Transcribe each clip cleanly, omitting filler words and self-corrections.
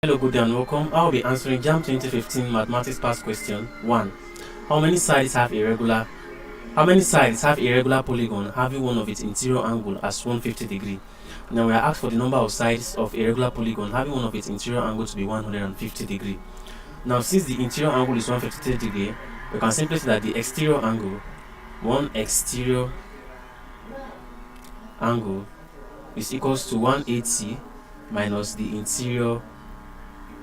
Hello, good day and welcome. I'll be answering JAMB 2015 Mathematics Past Question 1. How many sides have a regular polygon having one of its interior angle as 150 degree? Now we are asked for the number of sides of a regular polygon having one of its interior angle to be 150 degree. Now since the interior angle is 153 degree, we can simply say that the exterior angle is equals to 180 minus the interior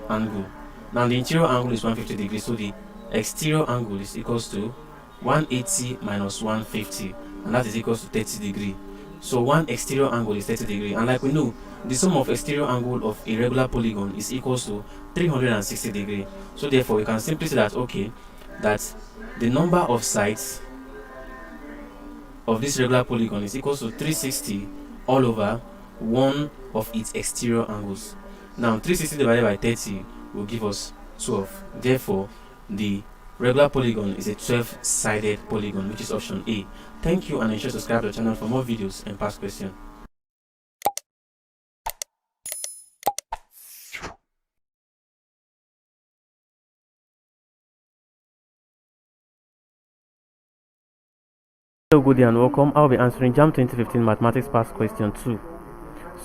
angle. Now the interior angle is 150 degrees, so the exterior angle is equals to 180 minus 150, and that is equals to 30 degree. So one exterior angle is 30 degree, and like we know, the sum of exterior angle of a regular polygon is equals to 360 degree. So therefore we can simply say that that the number of sides of this regular polygon is equals to 360 all over one of its exterior angles. Now 360 divided by 30 will give us 12. Therefore, the regular polygon is a 12-sided polygon, which is option A. Thank you, and ensure to subscribe to the channel for more videos and past questions. Hello, good day and welcome. I'll be answering JAMB 2015 Mathematics Past Question 2.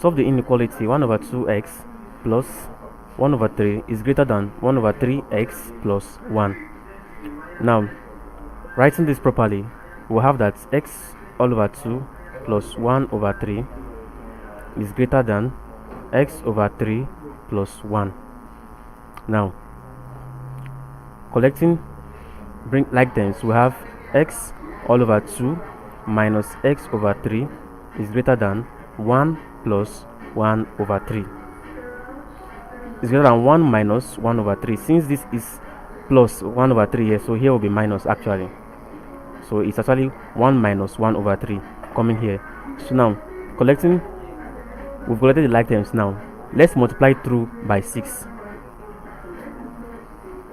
Solve the inequality 1 over 2x plus 1 over 3 is greater than 1 over 3x plus 1. Now, writing this properly, we'll have that x all over 2 plus 1 over 3 is greater than x over 3 plus 1. Now, collecting like terms, we have x all over 2 minus x over 3 is greater than 1 plus 1 over 3. Is greater than 1 minus 1 over 3. Since this is plus 1 over 3 here, so here will be minus actually. So it's actually 1 minus 1 over 3 coming here. So now, we've collected the like terms now. Let's multiply through by 6.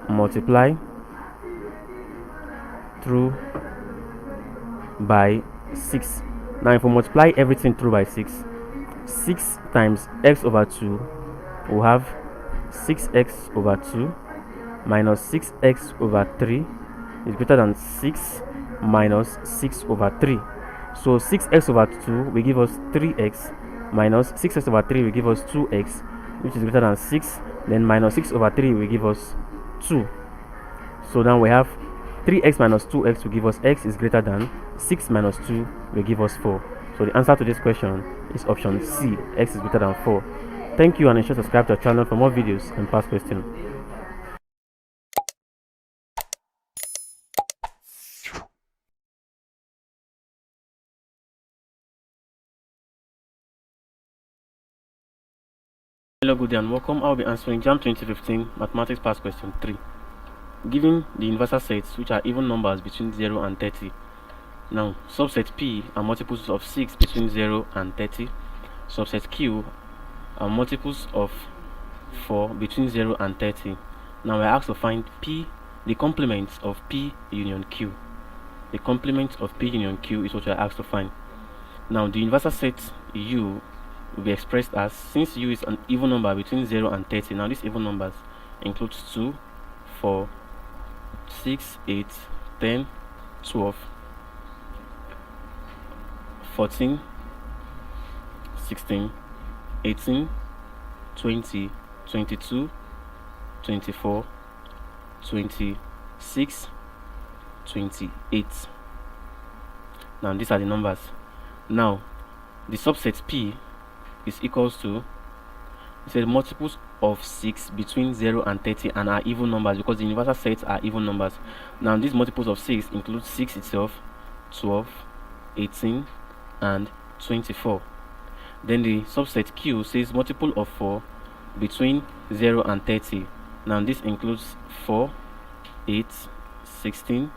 Multiply through by 6. Now if we multiply everything through by 6, 6 times x over 2, we'll have 6x over 2 minus 6x over 3 is greater than 6 minus 6 over 3. So 6x over 2 will give us 3x minus 6x over 3 will give us 2x, which is greater than 6. Then minus 6 over 3 will give us 2. So now we have 3x minus 2x will give us x is greater than 6 minus 2 will give us 4. So the answer to this question is option C, x is greater than 4. Thank you, and ensure to subscribe to our channel for more videos and past questions. Hello, good day and welcome. I'll be answering JAMB 2015 Mathematics Past Question 3. Given the universal sets which are even numbers between 0 and 30. Now, subset P are multiples of 6 between 0 and 30. Subset Q are multiples of 4 between 0 and 30. Now we are asked to find P, the complement of P union Q. The complement of P union Q is what we are asked to find. Now the universal set U will be expressed as, since U is an even number between 0 and 30, now these even numbers includes 2, 4, 6, 8, 10, 12, 14, 16, 18, 20, 22, 24, 26, 28. Now these are the numbers. Now the subset P is equals to, it says multiples of 6 between 0 and 30 and are even numbers, because the universal sets are even numbers. Now these multiples of 6 include 6 itself, 12, 18 and 24. Then the subset Q says multiple of 4 between 0 and 30. Now this includes 4, 8, 16,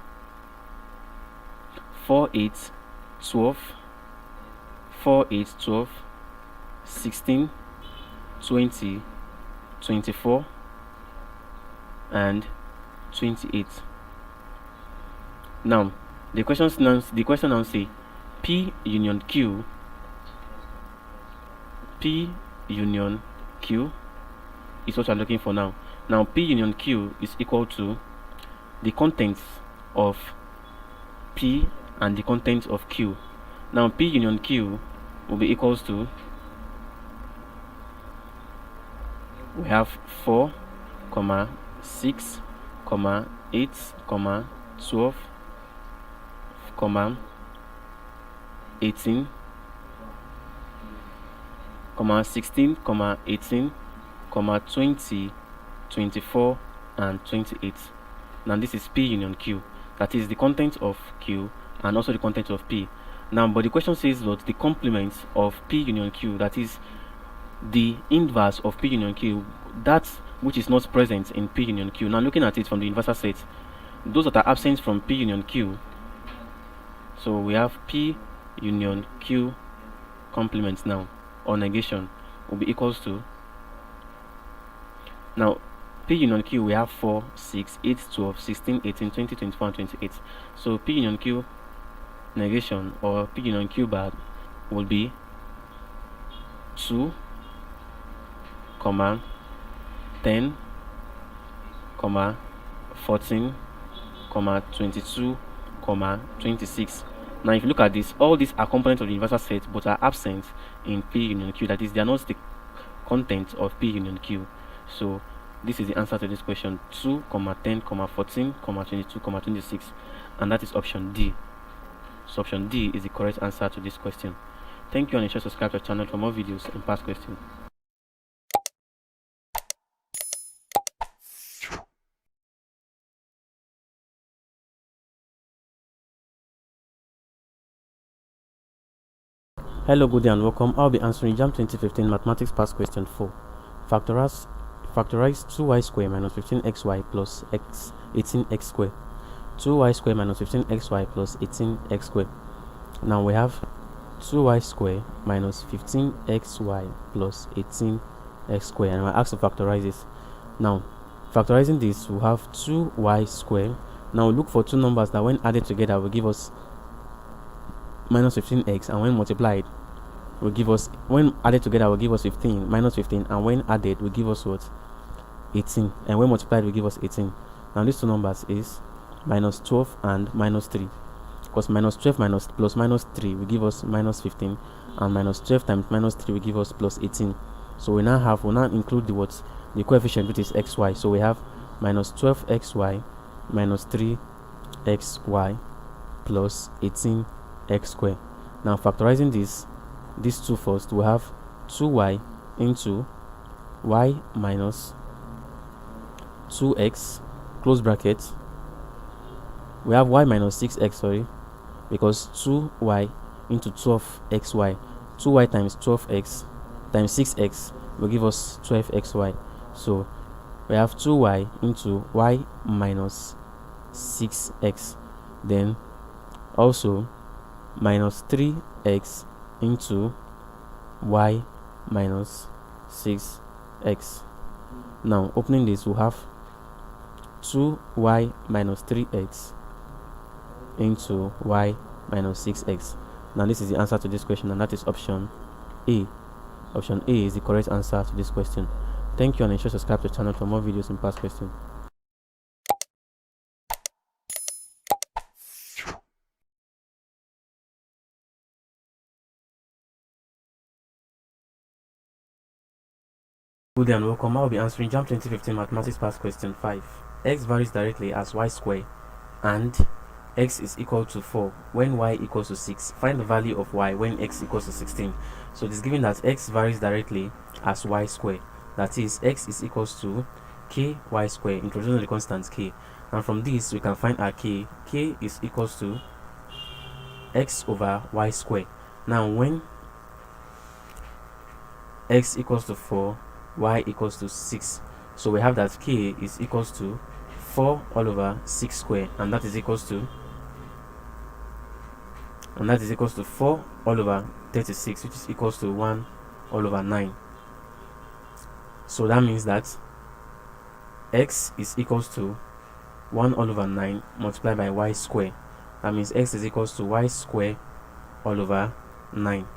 4, 8, 12, 4, 8, 12, 16, 20, 24 and 28. Now the question now say P union Q is what we're looking for now. Now P union Q is equal to the contents of P and the contents of Q. Now P union Q will be equals to, we have 4, 6, 8, 12, 18, 16, 18, 20, 24, and 28. Now this is P union Q. That is the content of Q and also the content of P. Now, but the question says that the complement of P union Q, that is the inverse of P union Q, that which is not present in P union Q. Now, looking at it from the universal set, those that are absent from P union Q, so we have P union Q complement now, or negation, will be equals to, now P union Q, we have 4, 6, 8, 12, 16, 18, 20, 24, and 28. So P union Q negation, or P union Q bar, will be 2, 10, 14, 22, 26. Now if you look at this, all these are components of the universal set but are absent in P union Q. That is, they are not the content of P union Q. So this is the answer to this question: 2, 10, 14, 22, 26, and that is option D. So option D is the correct answer to this question. Thank you, and ensure to subscribe to our channel for more videos and past questions. Hello, good day and welcome. I'll be answering JAMB 2015 Mathematics Past Question 4. Factorize 2y square minus 15xy plus x 18x square. 2y square minus 15xy plus 18x square. Now we have 2y square minus 15xy plus 18x square, and we're asked to factorize this. Now, factorizing this, we'll have 2y square. Now look for two numbers that when added together will give us minus 15x, and when multiplied will give us, when added together will give us 15, minus 15, and when added will give us what? 18, and when multiplied will give us 18. Now these two numbers is minus 12 and minus 3, because minus 12 minus plus minus 3 will give us minus 15, and minus 12 times minus 3 will give us plus 18. So we'll now include the coefficient, which is xy. So we have minus 12xy minus 3xy plus 18x square. Now factorizing these two first, we have 2y into y minus 2x, close bracket. We have y minus 6x, sorry, because 2y into 12xy. 2y times 12x times 6x will give us 12xy. So we have 2y into y minus 6x, then also minus 3x into y minus 6x. Now opening this, we'll have 2y minus 3x into y minus 6x. Now this is the answer to this question, and that is option A. Option A is the correct answer to this question. Thank you, and ensure to subscribe to the channel for more videos and past questions. Good day and welcome. I'll be answering JAMB 2015 Mathematics Past Question 5. X varies directly as y square and x is equal to 4 when y equals to 6. Find the value of y when x equals to 16. So it is given that x varies directly as y square. That is, x is equals to k y square, introducing the constant k. And from this, we can find our k. K is equals to x over y square. Now, when x equals to 4, y equals to 6, so we have that k is equals to 4 all over 6 square, and that is equals to 4 all over 36, which is equals to 1 all over 9. So that means that x is equals to 1 all over 9 multiplied by y square. That means x is equals to y square all over 9.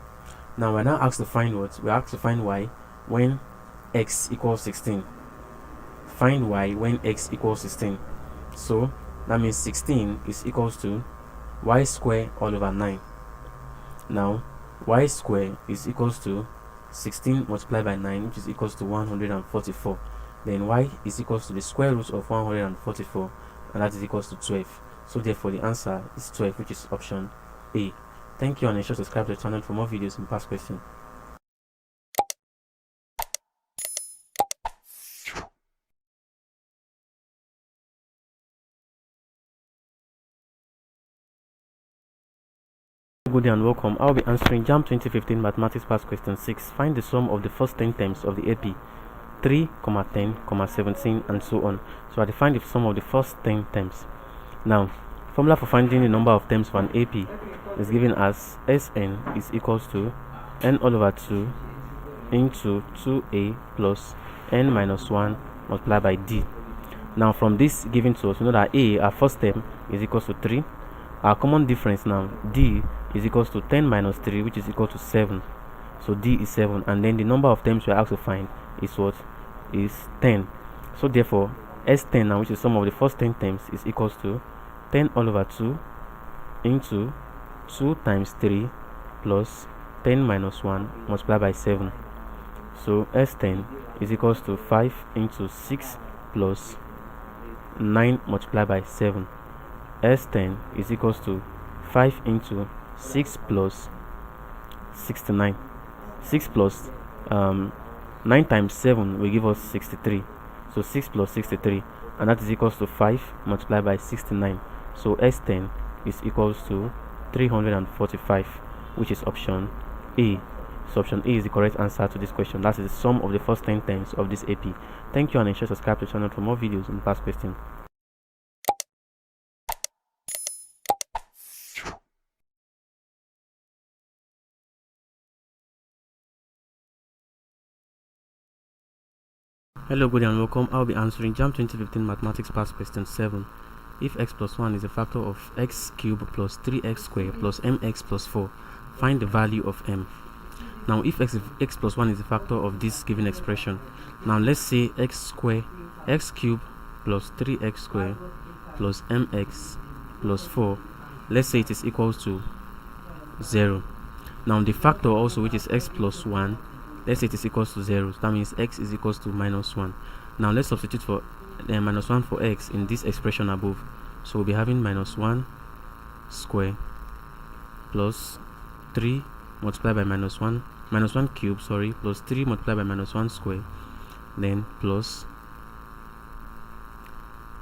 Now we're now asked to find what? We're asked to find y when x equals 16. find y when x equals 16. So that means 16 is equals to y square all over 9. Now y square is equals to 16 multiplied by 9, which is equals to 144. Then y is equals to the square root of 144, and that is equals to 12. So therefore the answer is 12, which is option A. Thank you, and ensure to subscribe to the channel for more videos and past questions. Good day and welcome. I'll be answering JAMB 2015 Mathematics Past Question 6. Find the sum of the first 10 terms of the AP 3, 10, 17, and so on. So I define the sum of the first 10 terms. Now, formula for finding the number of terms for an AP is given as Sn is equals to n all over 2 into 2a plus n minus 1 multiplied by d. Now, from this given to us, we know that a, our first term, is equals to 3. Our common difference now, d, is equals to 10 minus 3, which is equal to 7. So d is 7, and then the number of terms we are asked to find is what? Is 10. So therefore S10 now, which is sum of the first 10 terms, is equals to 10 all over 2 into 2 times 3 plus 10 minus 1 multiplied by 7. So S10 is equals to 5 into 6 plus 9 multiplied by 7. S10 is equals to 5 into 6 plus 69. 6 plus 9 times 7 will give us 63. So 6 plus 63, and that is equals to 5 multiplied by 69. So S10 is equals to 345, which is option A. So option A is the correct answer to this question. That is the sum of the first 10 terms of this AP. Thank you, and ensure to subscribe to the channel for more videos and past questions. Hello, good day and welcome. I'll be answering JAMB 2015 Mathematics Past Question 7. If x plus 1 is a factor of x cubed plus 3x squared plus mx plus 4, find the value of m. Now, if x plus 1 is a factor of this given expression, now let's say x cubed plus 3x squared plus mx plus 4, let's say it is equals to 0. Now, the factor also, which is x plus 1, let's say it is equals to 0. So that means x is equals to minus 1. Now let's substitute for minus 1 for x in this expression above. So we'll be having minus 1 square plus 3 multiplied by minus 1 cube, plus 3 multiplied by minus 1 square, then plus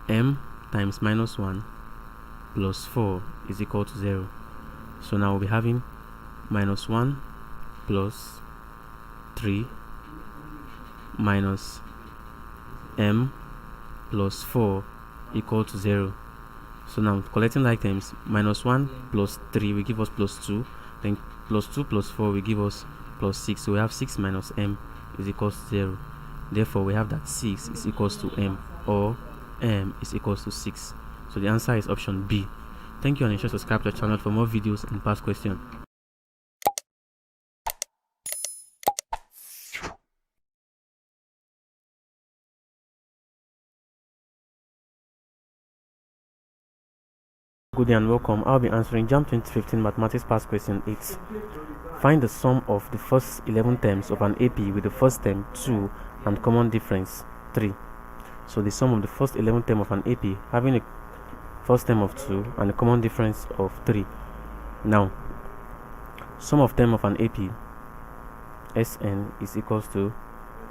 m times minus 1 plus 4 is equal to 0. So now we'll be having minus 1 plus 3 minus m plus 4 equal to 0. So now collecting like terms, minus 1 plus 3 will give us plus 2, then plus 2 plus 4 will give us plus 6. So we have 6 minus m is equals to 0. Therefore we have that 6 is equals to m, or m is equals to 6. So the answer is option B. Thank you, and ensure to subscribe to the channel for more videos and past questions. Good day and welcome. I'll be answering JAMB 2015 Mathematics Past Question 8. Find the sum of the first 11 terms of an AP with the first term 2 and common difference 3. So the sum of the first 11 term of an AP having a first term of 2 and a common difference of 3. Now, sum of term of an AP Sn is equals to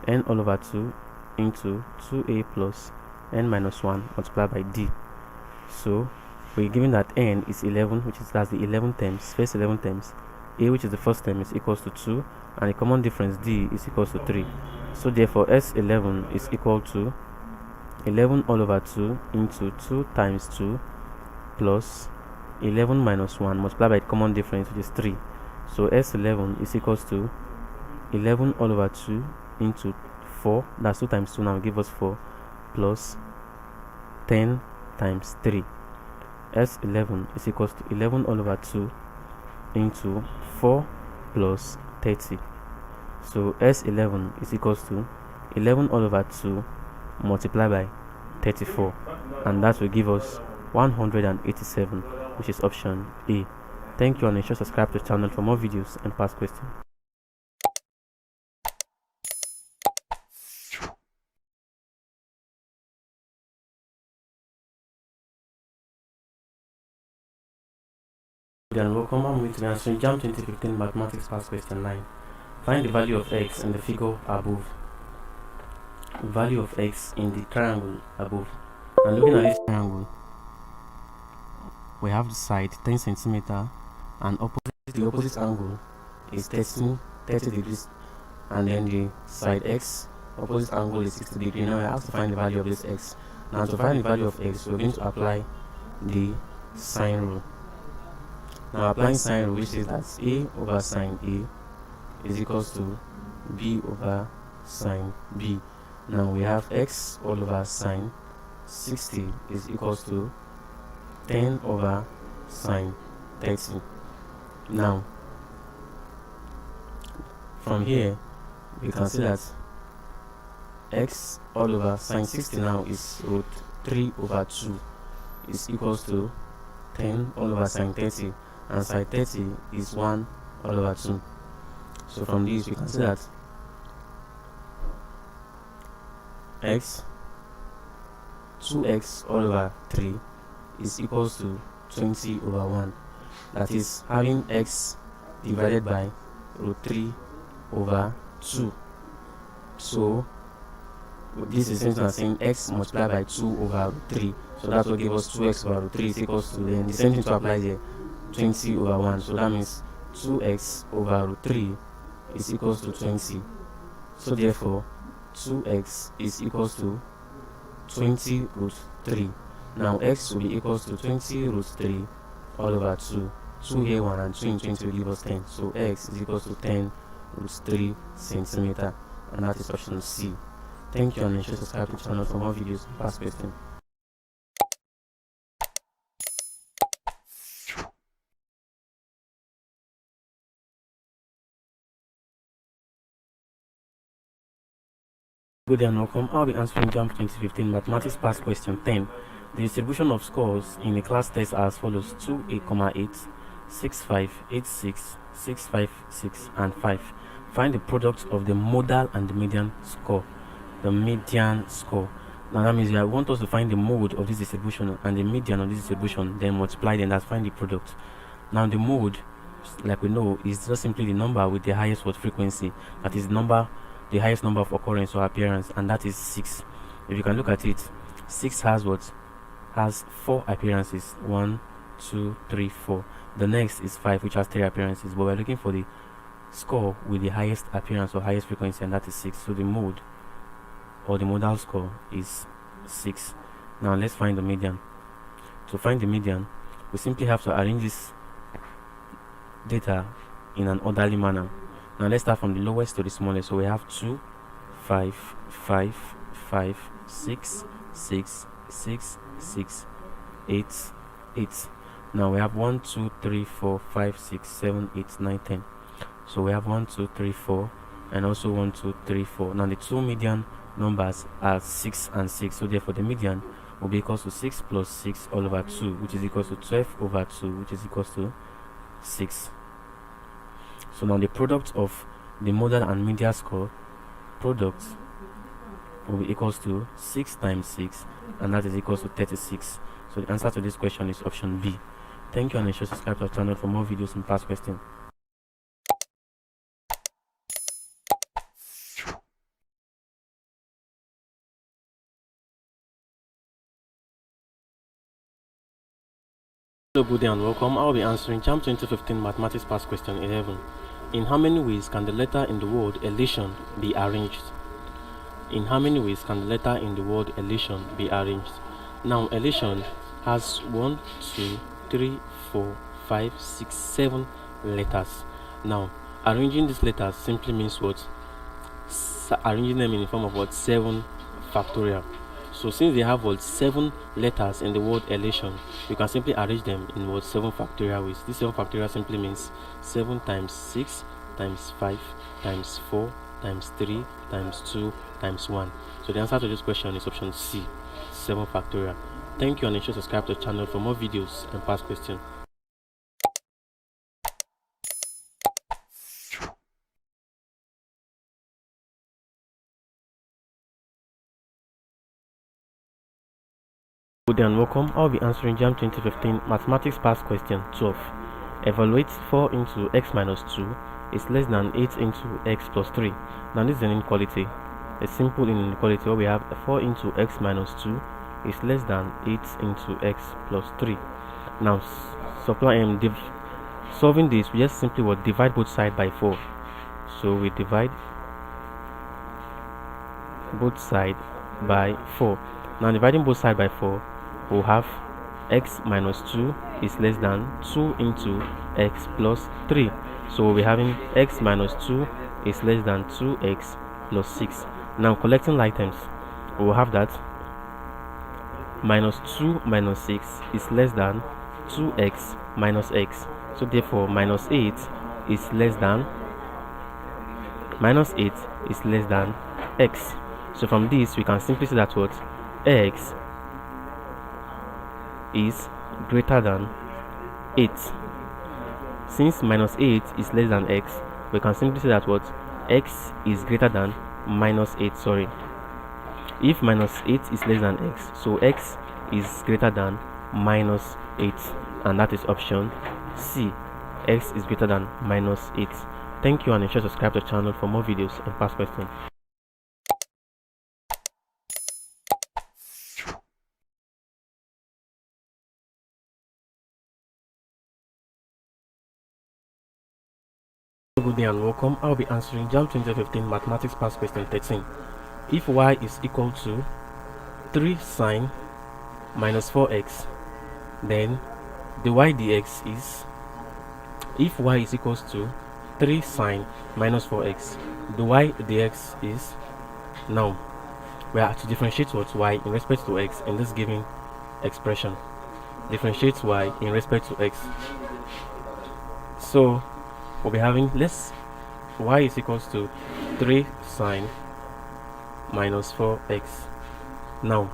n all over 2 into 2a plus n minus 1 multiplied by d. So we're given that n is 11, which is that's the 11 terms, first 11 terms. A, which is the first term, is equals to 2, and the common difference d is equals to 3. So therefore S11 is equal to 11 all over 2 into 2 times 2 plus 11 minus 1 multiplied by the common difference, which is 3. So S11 is equals to 11 all over 2 into 4, that's 2 times 2 now will give us 4, plus 10 times 3. S11 is equals to 11 all over 2 into 4 plus 30. So S11 is equals to 11 all over 2 multiply by 34, and that will give us 187, which is option A. Thank you, and ensure to subscribe to the channel for more videos and past questions. Then welcome, I'm going to be answering JAMB 2015 Mathematics Past Question 9. Find the value of x in the figure above. Value of x in the triangle above. And looking at this triangle, we have the side 10 centimeter, and the opposite angle is 30 degrees, and then the side x opposite angle is 60 degrees. Now I have to find the value of this x. Now to find the value of x, we're going to apply the sine rule. Now applying sine rule, which is that a over sine a is equals to b over sine b. Now we have x all over sine 60 is equals to 10 over sine 30. Now from here we can see that x all over sine 60 now is root 3 over 2 is equals to 10 all over sine 30, and sine 30 is 1 all over 2. So from this we can see that x 2x all over 3 is equals to 20 over 1. That is having x divided by root 3 over 2. So this is essentially saying x multiplied by 2 over root 3. So that's what gives us 2x over root 3 is equals to, then the same thing to apply here, 20 over 1. So that means 2x over root 3 is equals to 20. So therefore 2x is equals to 20 root 3. Now x will be equals to 20 root 3 all over 2. 2 here 1 and 2 in 20 will give us 10. So x is equals to 10 root 3 centimeter, and that is option C. Thank you, and ensure to subscribe to the channel for more videos and past questions. Good day and welcome. I'll be answering JAMB 2015 Mathematics Past Question 10. The distribution of scores in a class test are as follows: 2, 8, 6, 5, 8, 6, 6, 5, 6, and 5. Find the product of the modal and the median score. The median score. Now that means I want us to find the mode of this distribution and the median of this distribution, then multiply, then that's find the product. Now the mode, like we know, is just simply the number with the highest frequency. That is the highest number of occurrence or appearance, and that is 6. If you can look at it, 6 has has 4 appearances. 1, 2, 3, 4. The next is 5, which has 3 appearances, but we're looking for the score with the highest appearance or highest frequency, and that is 6. So the mode or the modal score is 6. Now let's find the median. To find the median, we simply have to arrange this data in an orderly manner. Now let's start from the lowest to the smallest. So we have 2, 5, 5, 5, 6, 6, 6, 6, 8, 8. Now we have 1, 2, 3, 4, 5, 6, 7, 8, 9, 10. So we have 1, 2, 3, 4, and also 1, 2, 3, 4. Now the two median numbers are 6 and 6. So therefore the median will be equal to 6 plus 6 all over 2, which is equal to 12 over 2, which is equal to 6. So now the product of the modal and median score product will be equals to 6 times 6, and that is equals to 36. So the answer to this question is option B. Thank you, and ensure to subscribe to our channel for more videos and past questions. Hello, good day and welcome. I'll be answering JAMB 2015 Mathematics Past Question 11. In how many ways can the letter in the word elation be arranged? In how many ways can the letter in the word elation be arranged? Now, elation has 1, 2, 3, 4, 5, 6, 7 letters. Now, arranging these letters simply means what? Arranging them in the form of what? 7 factorial. So since they have what 7 letters in the word elation, you can simply arrange them in what 7 factorial ways. This 7 factorial simply means 7 times 6 times 5 times 4 times 3 times 2 times 1. So the answer to this question is option C, 7 factorial. Thank you, and ensure to subscribe to the channel for more videos and past questions. Good day and welcome. I'll be answering JAMB 2015 Mathematics Past Question 12. Evaluate 4 into x minus 2 is less than 8 into x plus 3. Now this is an inequality. A simple inequality where we have 4 into x minus 2 is less than 8 into x plus 3. Now solving this, we just simply will divide both sides by 4. So we divide both sides by 4. Now dividing both sides by 4, we'll have x minus 2 is less than 2 into x plus 3. So we'll be having x minus 2 is less than 2x plus 6. Now collecting like terms, we'll have that minus 2 minus 6 is less than 2x minus x. So therefore minus 8 is less than x. So from this we can simply say that what x is greater than 8. Since minus 8 is less than x, we can simply say that what x is greater than minus 8. If minus 8 is less than x, so x is greater than minus 8, and that is option C, x is greater than minus 8. Thank you, and ensure to subscribe to the channel for more videos and past questions. Good day and welcome. I'll be answering JAMB 2015 Mathematics Past Question 13. If y is equal to 3 sine minus 4x, then the y dx is, if y is equals to 3 sine minus 4x, the y dx is, now we have to differentiate what y in respect to x in this given expression. Differentiate y in respect to x. So we'll be having y is equals to 3 sine minus 4x. Now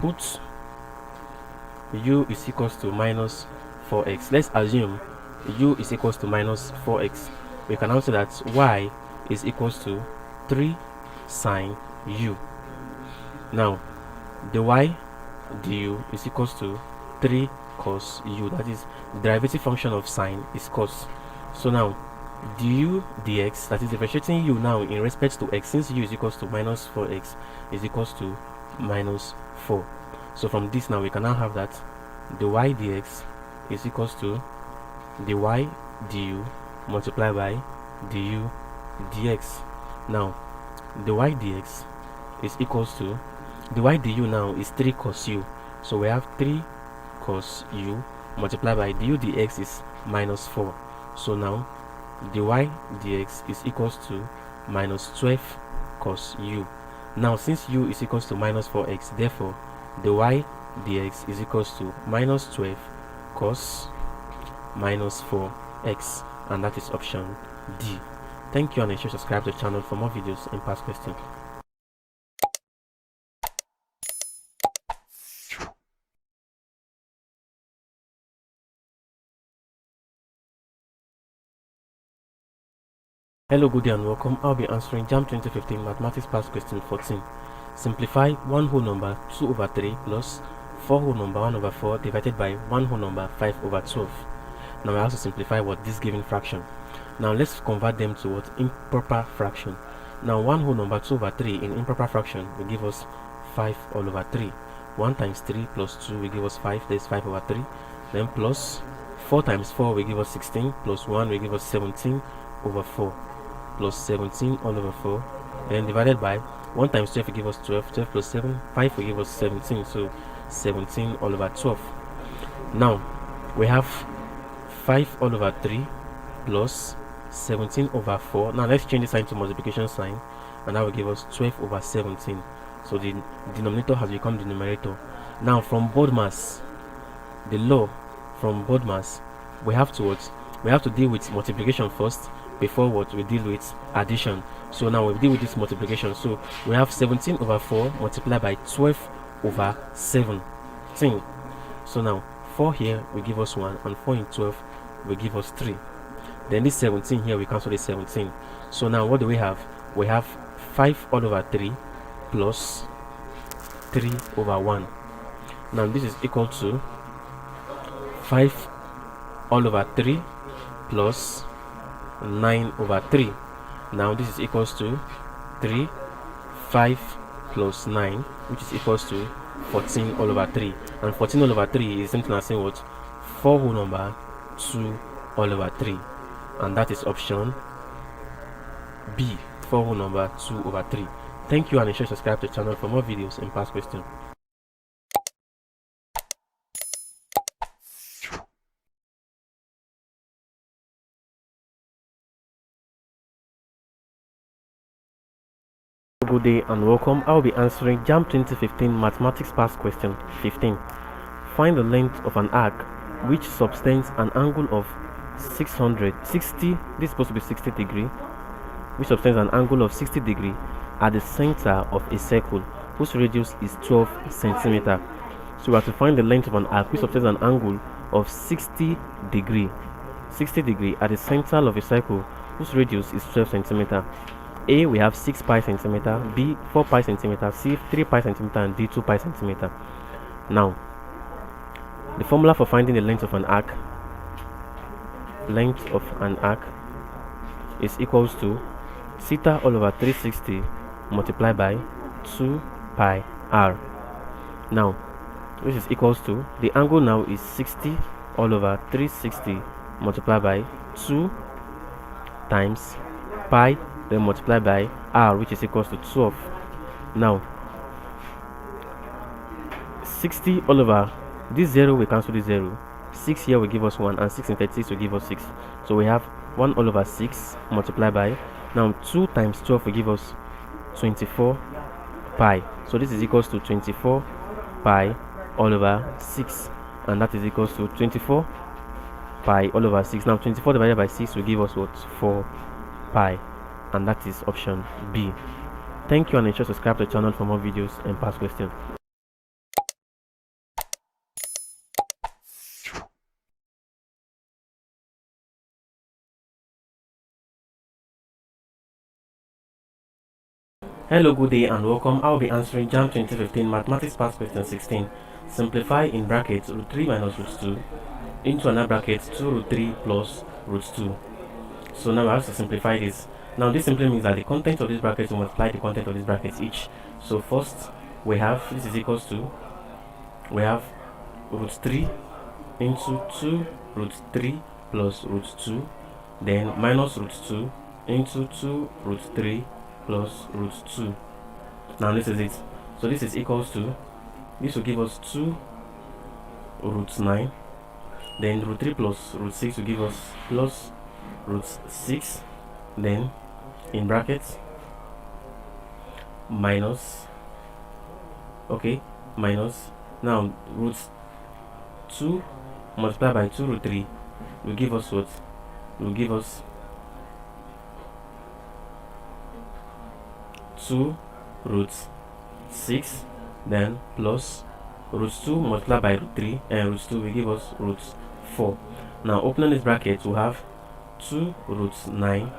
put u is equals to minus 4x. Let's assume u is equals to minus 4x. We can now say that y is equals to 3 sine u. Now the y du is equals to 3 cos u. That is, the derivative function of sine is cos. So now du dx, that is differentiating u now in respect to x, since u is equals to minus 4x, is equals to minus 4. So from this now we can now have that the y dx is equals to the y du multiplied by du dx. Now the y dx is equals to, the y du now is 3 cos u. So we have 3 cos u multiplied by du dx is minus 4. So now the y dx is equals to minus 12 cos u. Now since u is equals to minus 4x, therefore the y dx is equals to minus 12 cos minus 4x, and that is option D. Thank you, and ensure to subscribe to the channel for more videos and past questions. Hello, good day and welcome. I'll be answering JAMB 2015 Mathematics Past Question 14. Simplify 1 whole number 2 over 3 plus 4 whole number 1 over 4 divided by 1 whole number 5 over 12. Now we have to simplify what this given fraction. Now let's convert them to what improper fraction. Now 1 whole number 2 over 3 in improper fraction will give us 5 all over 3. 1 times 3 plus 2 will give us 5, that is 5 over 3. Then plus 4 times 4 will give us 16, plus 1 will give us 17 over 4. Plus 17 all over 4, and then divided by 1 times 12 will give us 12, 12 plus 7, 5 will give us 17, so 17 all over 12. Now we have 5 all over 3 plus 17 over 4. Now let's change the sign to multiplication sign, and that will give us 12 over 17. So the denominator has become the numerator. Now from board mass, the law from board mass, we have to what? we have to deal with multiplication first before what we deal with addition. So now we deal with this multiplication. So we have 17 over 4 multiplied by 12 over 17. So now 4 here will give us 1, and 4 in 12 will give us 3. Then this 17 here, we cancel this 17. So now what do we have? We have 5 all over 3 plus 3 over 1. Now this is equal to 5 all over 3 plus 9 over 3. Now this is equals to 3, 5 plus 9, which is equals to 14 all over 3. And 14 all over 3 is something as saying what? 4 whole number 2 all over 3. And that is option B, 4 whole number 2 over 3. Thank you, and ensure to subscribe to the channel for more videos and past questions. Good day and welcome. I'll be answering JAMB 2015 Mathematics Past Question 15. Find the length of an arc which subtends an angle of 660, this is supposed to be 60 degree, which subtends an angle of 60 degree at the center of a circle whose radius is 12 centimeter. So we have to find the length of an arc which subtends an angle of 60 degree at the center of a circle whose radius is 12 centimeter. A, we have 6 pi centimeter, B, 4 pi centimeter, C, 3 pi centimeter, and D, 2 pi centimeter. Now, the formula for finding the length of an arc is equals to theta all over 360 multiplied by 2 pi r. Now, this is equals to, the angle now is 60 all over 360 multiplied by 2 times pi, then multiplied by r, which is equals to 12. Now 60 all over this 0 will cancel this 0, 6 here will give us 1, and 6 in 36 will give us 6. So we have 1 all over 6 multiplied by, now 2 times 12 will give us 24 pi. So this is equals to 24 pi all over 6, and that is equals to 24 pi all over 6. Now 24 divided by 6 will give us what? 4 pi. And that is option B. Thank you, and ensure to subscribe to the channel for more videos and past questions. Hello, good day and welcome. I will be answering JAMB 2015 Mathematics Past Question 16. Simplify in brackets root 3 minus root 2 into another bracket 2 root 3 plus root 2. So now I have to simplify this. Now this simply means that the content of this bracket will multiply the content of this bracket each. So first we have, this is equals to, we have root 3 into 2 root 3 plus root 2, then minus root 2 into 2 root 3 plus root 2. Now this is it. So this is equals to, this will give us 2 root 9, then root 3 plus root 6 will give us plus root 6, then in brackets minus, okay, minus, now root 2 multiplied by 2 root 3 will give us what? Will give us 2 root 6, then plus root 2 multiplied by root 3, and root 2 will give us root 4. Now opening this bracket, we have 2 root 9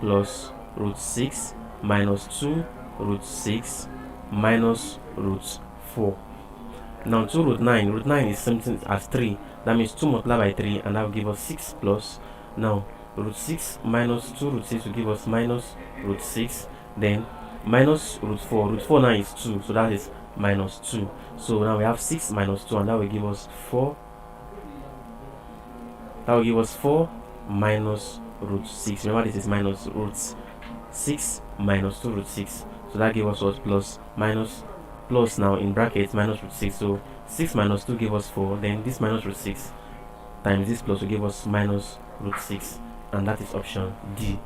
plus root 6 minus 2 root 6 minus root 4. Now 2 root 9 is something as 3. That means 2 multiplied by 3, and that will give us 6 plus. Now root 6 minus 2 root 6 will give us minus root 6, then minus root 4. Root 4 now is 2, so that is minus 2. So now we have 6 minus 2, and that will give us 4. That will give us 4 minus root 6. Remember, this is minus root 6 minus 2 root 6. So that gives us what? Plus, minus, plus now in brackets minus root 6. So 6 minus 2 give us 4. Then this minus root 6 times this plus will give us minus root 6. And that is option D,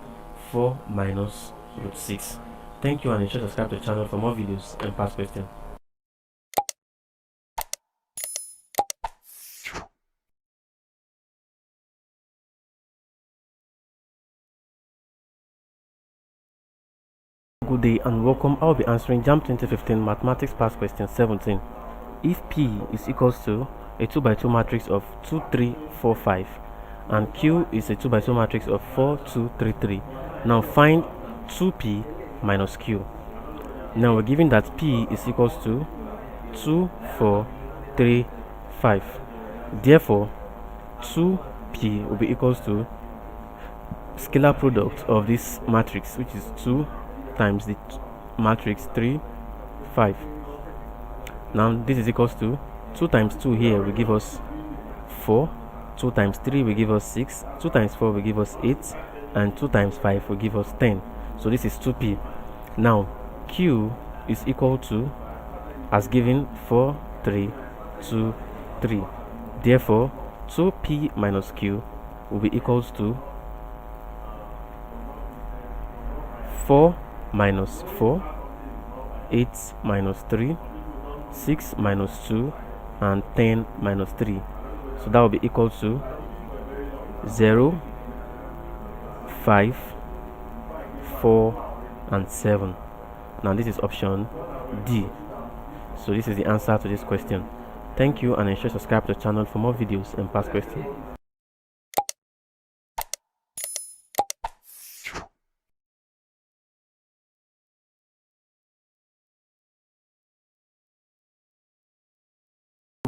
4 minus root 6. Thank you, and ensure to subscribe to the channel for more videos and past questions. Good day and welcome. I'll be answering JAMB 2015 Mathematics Past Question 17. If P is equals to a 2 by 2 matrix of 2, 3, 4, 5 and Q is a 2 by 2 matrix of 4, 2, 3, 3. Now find 2P minus Q. Now we're given that P is equals to 2, 4, 3, 5. Therefore, 2P will be equals to scalar product of this matrix, which is 2 times the matrix 3, 5. Now this is equals to 2 times 2 here will give us 4, 2 times 3 will give us 6, 2 times 4 will give us 8, and 2 times 5 will give us 10. So this is 2P. Now Q is equal to, as given, 4, 3, 2, 3. Therefore 2P minus Q will be equals to 4 minus 4, 8 minus 3, 6 minus 2, and 10 minus 3. So that will be equal to 0, 5, 4, and 7. Now this is option D. So this is the answer to this question. Thank you, and ensure to subscribe to the channel for more videos and past questions.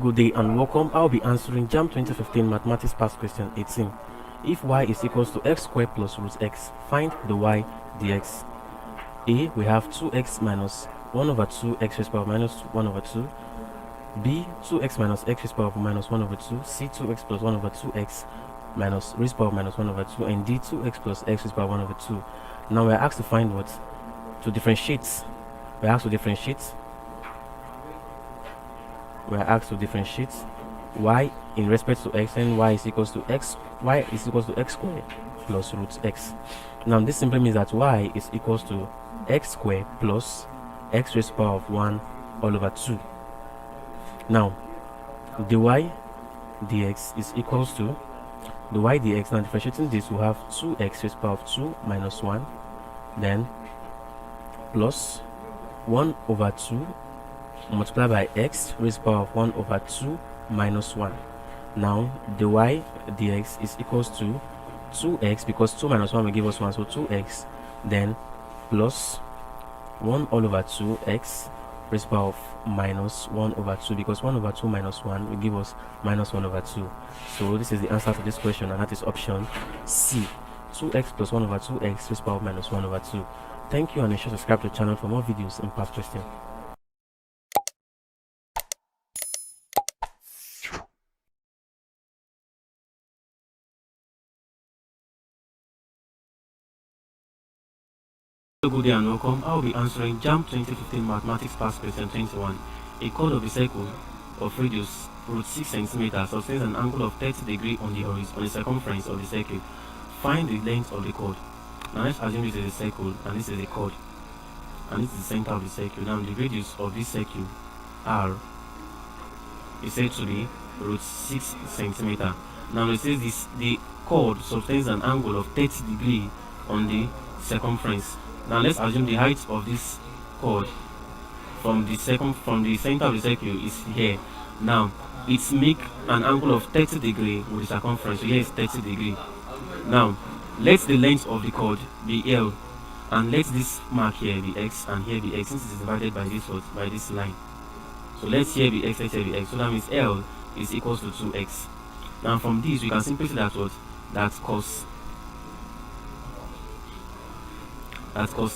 Good day and welcome. I'll be answering JAMB 2015 Mathematics Past Question 18. If y is equals to x squared plus root x, find the y dx. A, we have 2x minus 1 over 2 x raised to power minus 1 over 2. B, 2x minus x raised to power minus 1 over 2. C, 2x plus 1 over 2x minus raised to power minus 1 over 2. And D, 2x plus x raised to power 1 over 2. Now we're asked to find what? To differentiate. We're asked to differentiate y in respect to x, and y is equals to x squared plus root x. Now this simply means that y is equals to x squared plus x raised to power of 1 all over 2. Now the y dx is equals to the y dx. Now differentiating this, we have 2x raised to power of 2 minus 1, then plus 1 over 2 multiplied by x raised to power of 1 over 2 minus 1. Now the y dx is equals to 2x, because 2 minus 1 will give us 1, so 2x, then plus 1 all over 2x raised to power of minus 1 over 2, because 1 over 2 minus 1 will give us minus 1 over 2. So this is the answer to this question, and that is option C, 2x plus 1 over 2x raised to power of minus 1 over 2. Thank you, and ensure to subscribe to the channel for more videos and past questions. Good day and welcome. I will be answering JAMB 2015 Mathematics Past Question 21. A chord of a circle of radius root 6 cm sustains an angle of 30 degrees on the circumference of the circle. Find the length of the chord. Now let's assume this is a circle and this is a chord, and this is the center of the circle. Now the radius of this circle, r, is said to be root 6 cm. Now it says the chord sustains an angle of 30 degrees on the circumference. Now let's assume the height of this chord from the center of the circle is here. Now it's make an angle of 30 degrees with the circumference. So here is 30 degrees. Now let the length of the chord be L, and let this mark here be x and here be x, since it is divided by this line. So let's here be x, let's here be x. So that means L is equals to 2x. Now from this we can simply say that what? That cos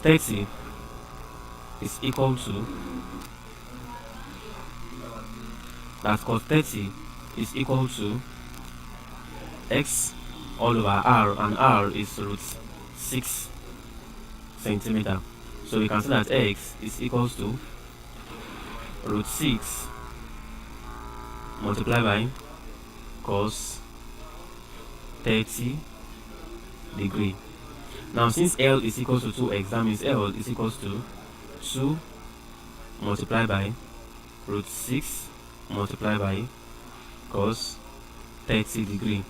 30 is equal to x all over r, and r is root 6 cm. So we can say that x is equals to root 6 multiplied by cos 30 degree. Now since L is equals to 2x, that means L is equals to 2 multiplied by root 6 multiplied by cos 30 degree.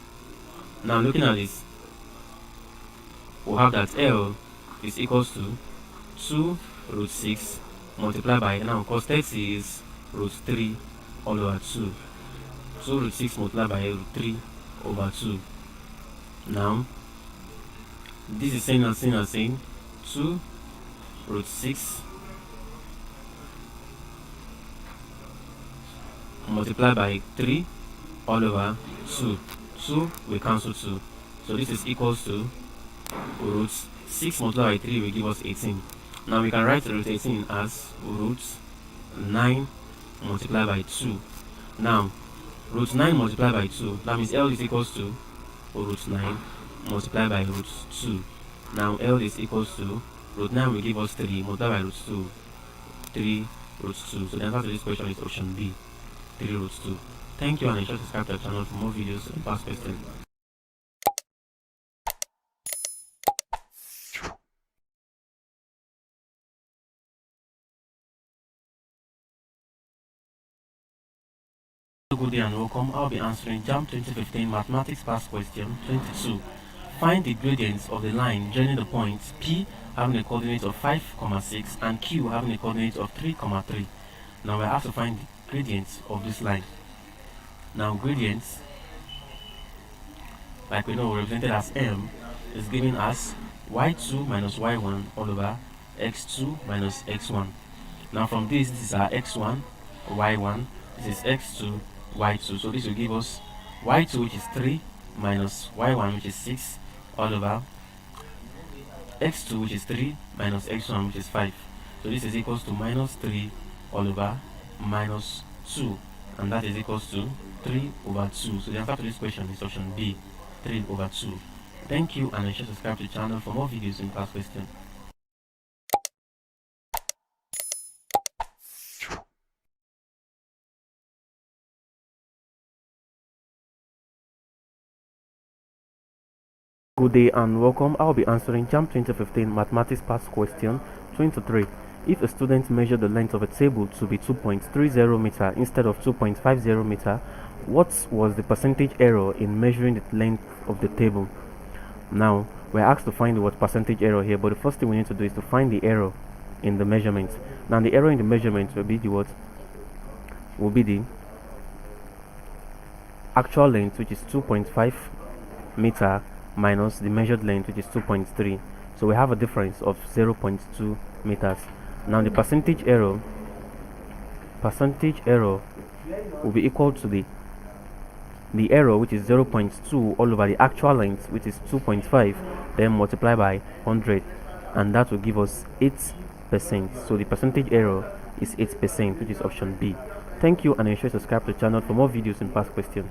Now looking at this, we'll have that L is equals to 2 root 6 multiplied by, now cos 30 is root 3 all over 2. 2 root 6 multiplied by root 3 over 2. Now this is same as 2 root 6 multiplied by 3 all over 2. 2 will cancel 2, so this is equals to root 6 multiplied by 3 will give us 18. Now we can write root 18 as root 9 multiplied by 2. Now root 9 multiplied by 2, that means L is equals to root 9 multiplied by root 2. Now L is equals to root 9 will give us 3 multiplied by root 2, 3 root 2. So the answer to this question is option B, 3 root 2. Thank you, and ensure to subscribe to the channel for more videos and past questions. Good day and welcome. I'll be answering JAMB 2015 Mathematics Past Question 22. Find the gradients of the line joining the points P having a coordinate of 5,6 and Q having a coordinate of 3,3. Now we have to find the gradients of this line. Now gradients, like we know, represented as M, is given as y2 minus y1 all over x2 minus x1. Now from this is our x1, y1, this is x2, y2. So this will give us y2, which is 3, minus y1, which is 6, all over x2, which is 3, minus x1, which is 5. So this is equals to minus 3 all over minus 2, and that is equals to 3 over 2. So the answer to this question is option B, 3 over 2. Thank you, and ensure to subscribe to the channel for more videos in past questions. Good day and welcome. I'll be answering JAMB 2015 Mathematics Past Question 23. If a student measured the length of a table to be 2.30 meter instead of 2.50 meter, what was the percentage error in measuring the length of the table? Now, we're asked to find what percentage error here, but the first thing we need to do is to find the error in the measurement. Now, the error in the measurement will be the what? Will be the actual length, which is 2.5 meter, minus the measured length, which is 2.3. So we have a difference of 0.2 meters. Now the percentage error will be equal to the error, which is 0.2 all over the actual length, which is 2.5, then multiply by 100, and that will give us 8%. So the percentage error is 8%, which is option B. Thank you, and ensure to subscribe to the channel for more videos in past questions.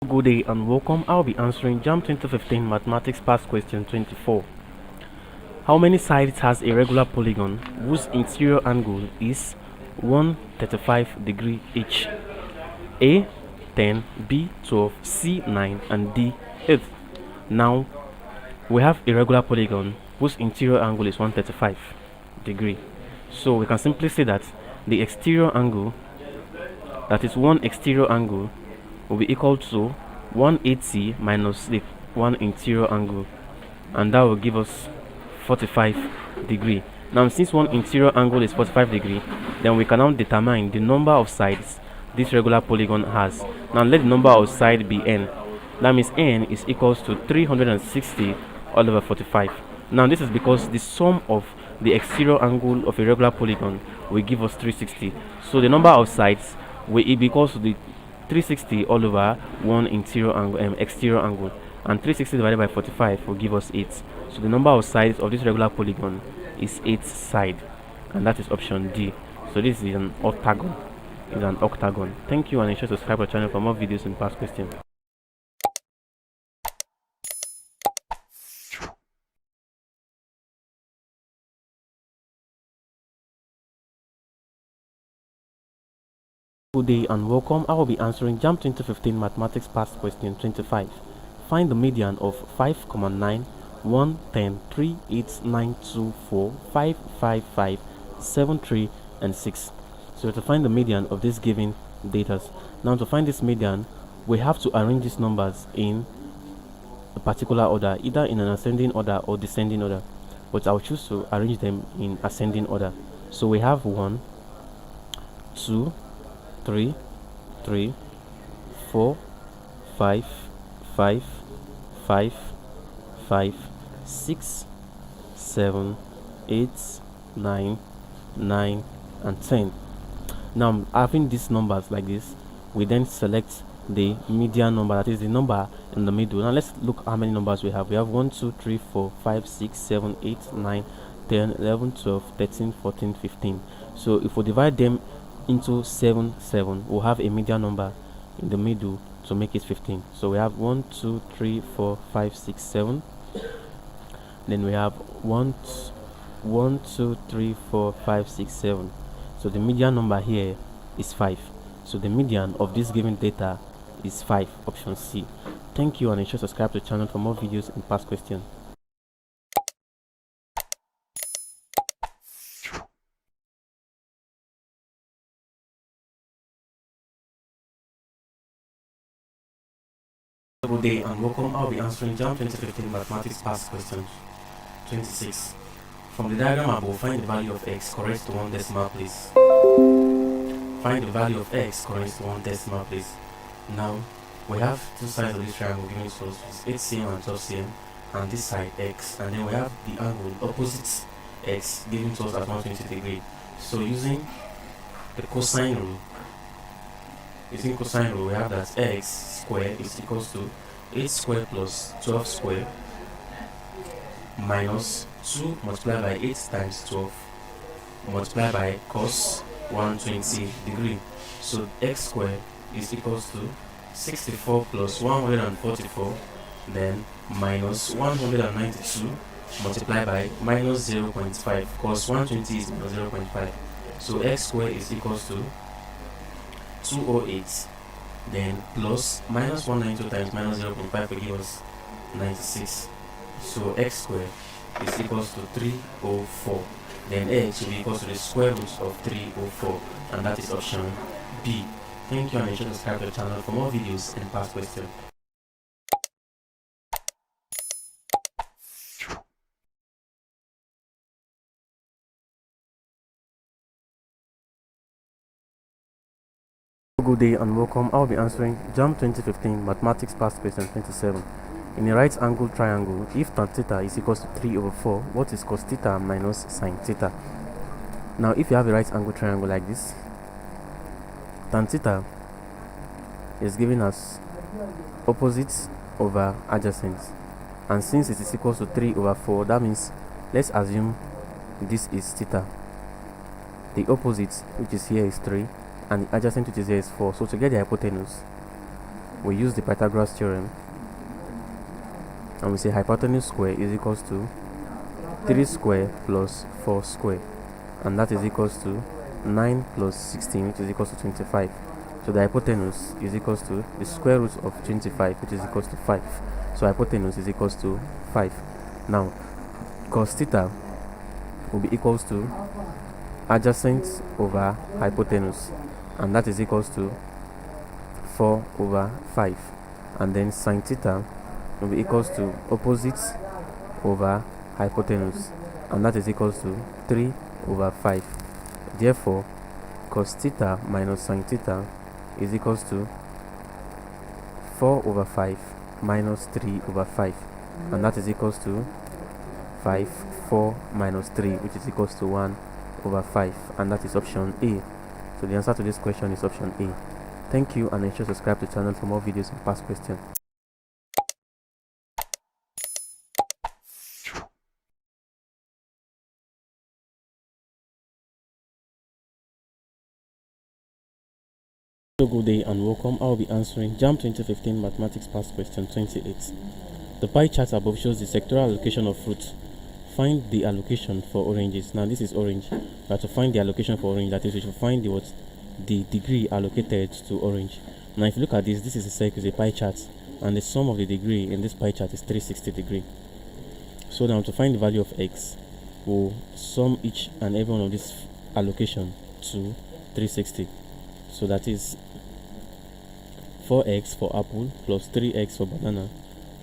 Good day and welcome. I'll be answering JAMB 2015 Mathematics Past Question 24. How many sides has a regular polygon whose interior angle is 135 degree each? A 10, B 12, C 9, and D 8. Now we have a regular polygon whose interior angle is 135 degree. So we can simply say that the exterior angle, that is one exterior angle, will be equal to 180 minus the one interior angle, and that will give us 45 degree. Now since one interior angle is 45 degree, then we can now determine the number of sides this regular polygon has. Now let the number of sides be n. That means n is equals to 360 all over 45. Now this is because the sum of the exterior angle of a regular polygon will give us 360. So the number of sides will be equals to the 360 all over one interior angle, exterior angle, and 360 divided by 45 will give us 8. So the number of sides of this regular polygon is 8 sides, and that is option D. So this is an octagon. Thank you, and ensure to subscribe to the channel for more videos in past questions. Good day and welcome. I will be answering JAMB 2015 Mathematics Past Question 25. Find the median of 5, 9, 1, 10, 3, 8, 9, 2, 4, 5, 5, 5, 7, 3, and 6. So to find the median of this given data. Now to find this median, we have to arrange these numbers in a particular order, either in an ascending order or descending order. But I'll choose to arrange them in ascending order. So we have 1, 2, 3, 3, 4, 5, 5, 5, 5, 6, 7, 8, 9, 9, and 10. Now, having these numbers like this, we then select the median number, that is the number in the middle. Now let's look how many numbers we have. We have 1, 2, 3, 4, 5, 6, 7, 8, 9, 10, 11, 12, 13, 14, 15. So if we divide them into 7, 7, we'll have a median number in the middle to make it 15. So we have 1, 2, 3, 4, 5, 6, 7. Then we have 1, 2, 3, 4, 5, 6, 7. So the median number here is 5. So the median of this given data is 5, option C. Thank you, and ensure to subscribe to the channel for more videos and past questions. Good day and welcome. I'll be answering JAMB 2015 Mathematics Past Questions 26. From the diagram above, find the value of x correct to 1 decimal place. Find the value of x correct to 1 decimal place. Now, we have two sides of this triangle given to us, 8 cm and 12 cm, and this side x, and then we have the angle opposite x given to us at 120 degrees. So using the cosine rule, we have that x squared is equals to 8 squared plus 12 squared minus 2 multiplied by 8 times 12 multiplied by cos 120 degree. So x squared is equals to 64 plus 144, then minus 192 multiplied by minus 0.5, cos 120 is minus 0.5. So x squared is equals to 208, then plus minus 192 times minus 0.5 will give us 96. So x squared is equals to 304. Then x will be equals to the square root of 304, and that is option B. Thank you, and ensure to subscribe to the channel for more videos and past questions. Good day and welcome. I'll be answering JAMB 2015 Mathematics Past Question 27. In a right angle triangle, if tan theta is equals to 3/4, what is cos theta minus sin theta? Now, if you have a right angle triangle like this, tan theta is given as opposite over adjacent, and since it is equals to 3/4, that means let's assume this is theta, the opposite, which is here, is 3, and the adjacent, which is here, is 4. So to get the hypotenuse, we use the Pythagoras theorem, and we say hypotenuse square is equals to 3 square plus 4 square, and that is equals to 9 plus 16, which is equals to 25. So the hypotenuse is equals to the square root of 25, which is equals to 5. So hypotenuse is equals to 5. Now, cos theta will be equals to adjacent over hypotenuse, and that is equals to 4/5. And then sin theta will be equals to opposite over hypotenuse, and that is equals to 3/5. Therefore, cos theta minus sin theta is equals to 4/5 minus 3/5, and that is equals to 5, 4 minus 3, which is equals to 1/5, and that is option A. So the answer to this question is option A. Thank you, and ensure to subscribe to the channel for more videos and past questions. Good day and welcome. I'll be answering JAMB 2015 Mathematics Past Question 28. The pie chart above shows the sectoral allocation of fruit. Find the allocation for oranges. Now this is orange. We have to find the allocation for orange. That is, we should find the degree allocated to orange. Now if you look at this, this is a circle, is a pie chart, and the sum of the degree in this pie chart is 360 degrees. So now to find the value of x, we'll sum each and every one of this allocation to 360. So that is 4x for apple plus 3x for banana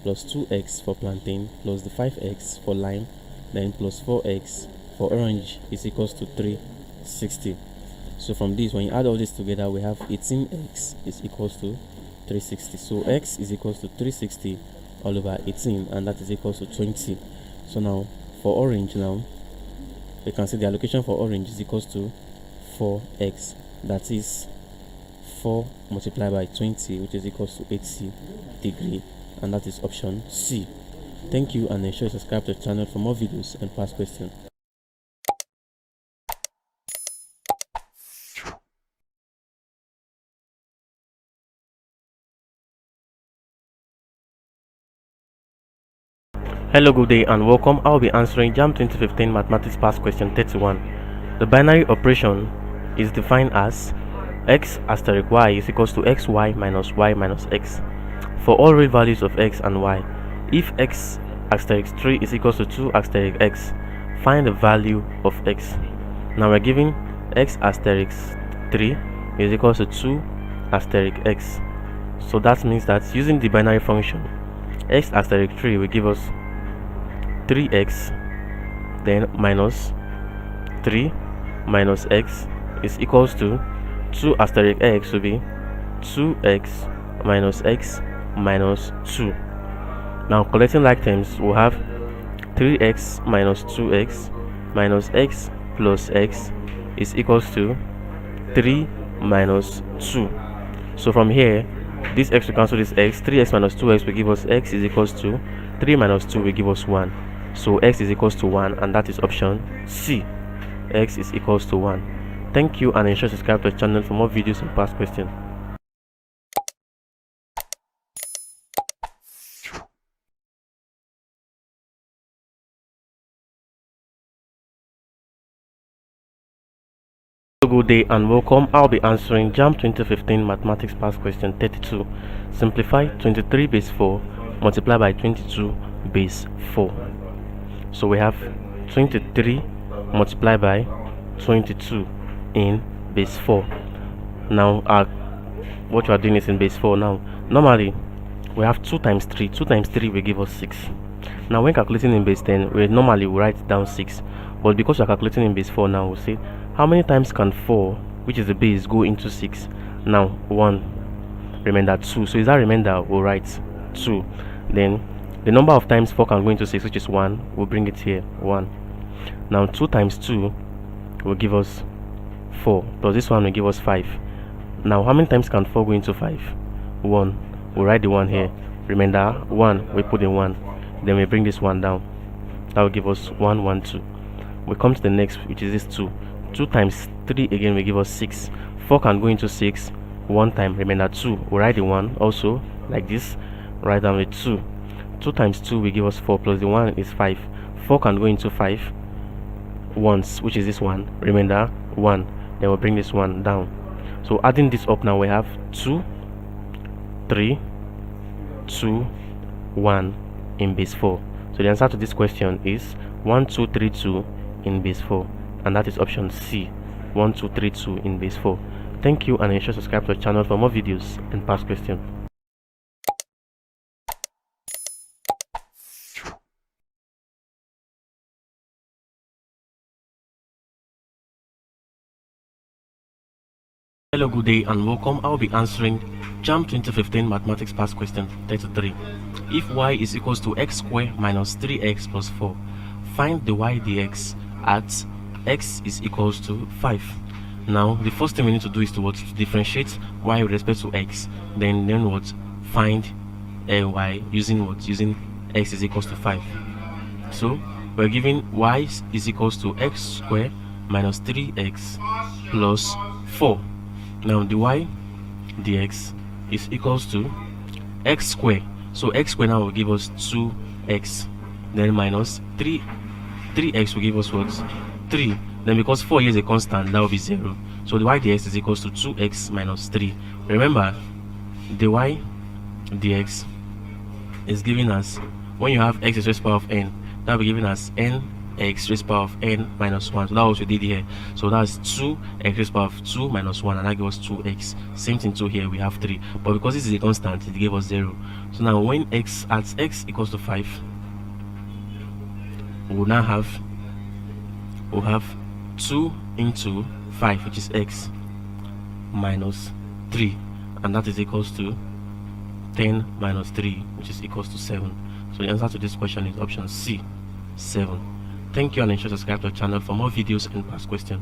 plus 2x for plantain plus the 5x for lime, then plus 4x for orange is equals to 360. So from this, when you add all this together, we have 18x is equals to 360. So x is equals to 360 all over 18, and that is equals to 20. So now for orange, now we can see the allocation for orange is equals to 4x. That is 4 multiplied by 20, which is equals to 80 degree, and that is option C. Thank you, and ensure you subscribe to the channel for more videos and past questions. Hello, good day and welcome. I'll be answering JAMB 2015 Mathematics Past Question 31. The binary operation is defined as x asterisk y is equals to xy minus y minus x for all real values of x and y. If x asterisk 3 is equals to 2 asterisk x, find the value of x. Now we're giving x asterisk 3 is equals to 2 asterisk x. So that means that using the binary function, x asterisk 3 will give us 3x, then minus 3 minus x is equals to 2 asterisk x will be 2x minus x minus 2. Now collecting like terms, we'll have 3x minus 2x minus x plus x is equals to 3 minus 2. So from here, this x will cancel this x. 3x minus 2x will give us x is equals to 3 minus 2 will give us 1. So x is equals to 1, and that is option C. X is equals to 1. Thank you, and ensure to subscribe to the channel for more videos and past questions. Good day and welcome. I'll be answering JAMB 2015 Mathematics Past Question 32. Simplify 23 base 4 multiplied by 22 base 4. So we have 23 multiplied by 22 in base 4. Now what you are doing is in base 4. Now normally we have 2 times 3. 2 times 3 will give us 6. Now when calculating in base 10, we normally write down 6, but because we are calculating in base 4, now we'll say how many times can 4, which is the base, go into 6? Now 1, remainder 2. So is that remainder, we'll write 2. Then the number of times 4 can go into 6, which is 1, we'll bring it here, 1. Now 2 times 2 will give us 4, plus this one will give us 5. Now how many times can 4 go into 5? 1. We'll write the 1 here. Remainder 1, we put in 1. Then we bring this 1 down. That will give us 1, 1, 2. We come to the next, which is this 2. 2 times 3 again will give us 6. 4 can go into 6 1 time. Remainder 2. We'll write the 1 also like this. Write down with 2. 2 times 2 will give us 4, plus the 1 is 5. 4 can go into 5 once, which is this 1. Remainder 1. Then we'll bring this 1 down. So adding this up now, we have 2, 3, 2, 1 in base 4. So the answer to this question is 1, 2, 3, 2 in base 4, and that is option C. 1, 2, 3, 2 in base 4. Thank you, and ensure to subscribe to the channel for more videos and past questions. Hello, good day and welcome. I'll be answering JAMB 2015 Mathematics Past Question 33. If y is equals to x squared minus 3x plus 4, find the y dx at x is equals to 5. Now the first thing we need to do is to differentiate y with respect to x, then what, find y using what, using x is equals to 5. So we're given y is equals to x squared minus 3x plus 4. Now the y dx is equals to x squared. So x squared now will give us 2x, then minus 3x will give us what, 3. Then because 4 here is a constant, that will be 0. So the y dx is equals to 2x minus 3. Remember, the y dx is giving us, when you have x is raised to the power of n, that will be giving us n x raised to the power of n minus 1. So that was what we did here. So that's 2x raised to the power of 2 minus 1, and that gives us 2x. Same thing to here, we have 3. But because this is a constant, it gave us 0. So now when x at x equals to 5, we'll have 2 into 5, which is x, minus 3, and that is equals to 10 minus 3, which is equals to 7. So the answer to this question is option C, 7. Thank you, and ensure to subscribe to our channel for more videos and past questions.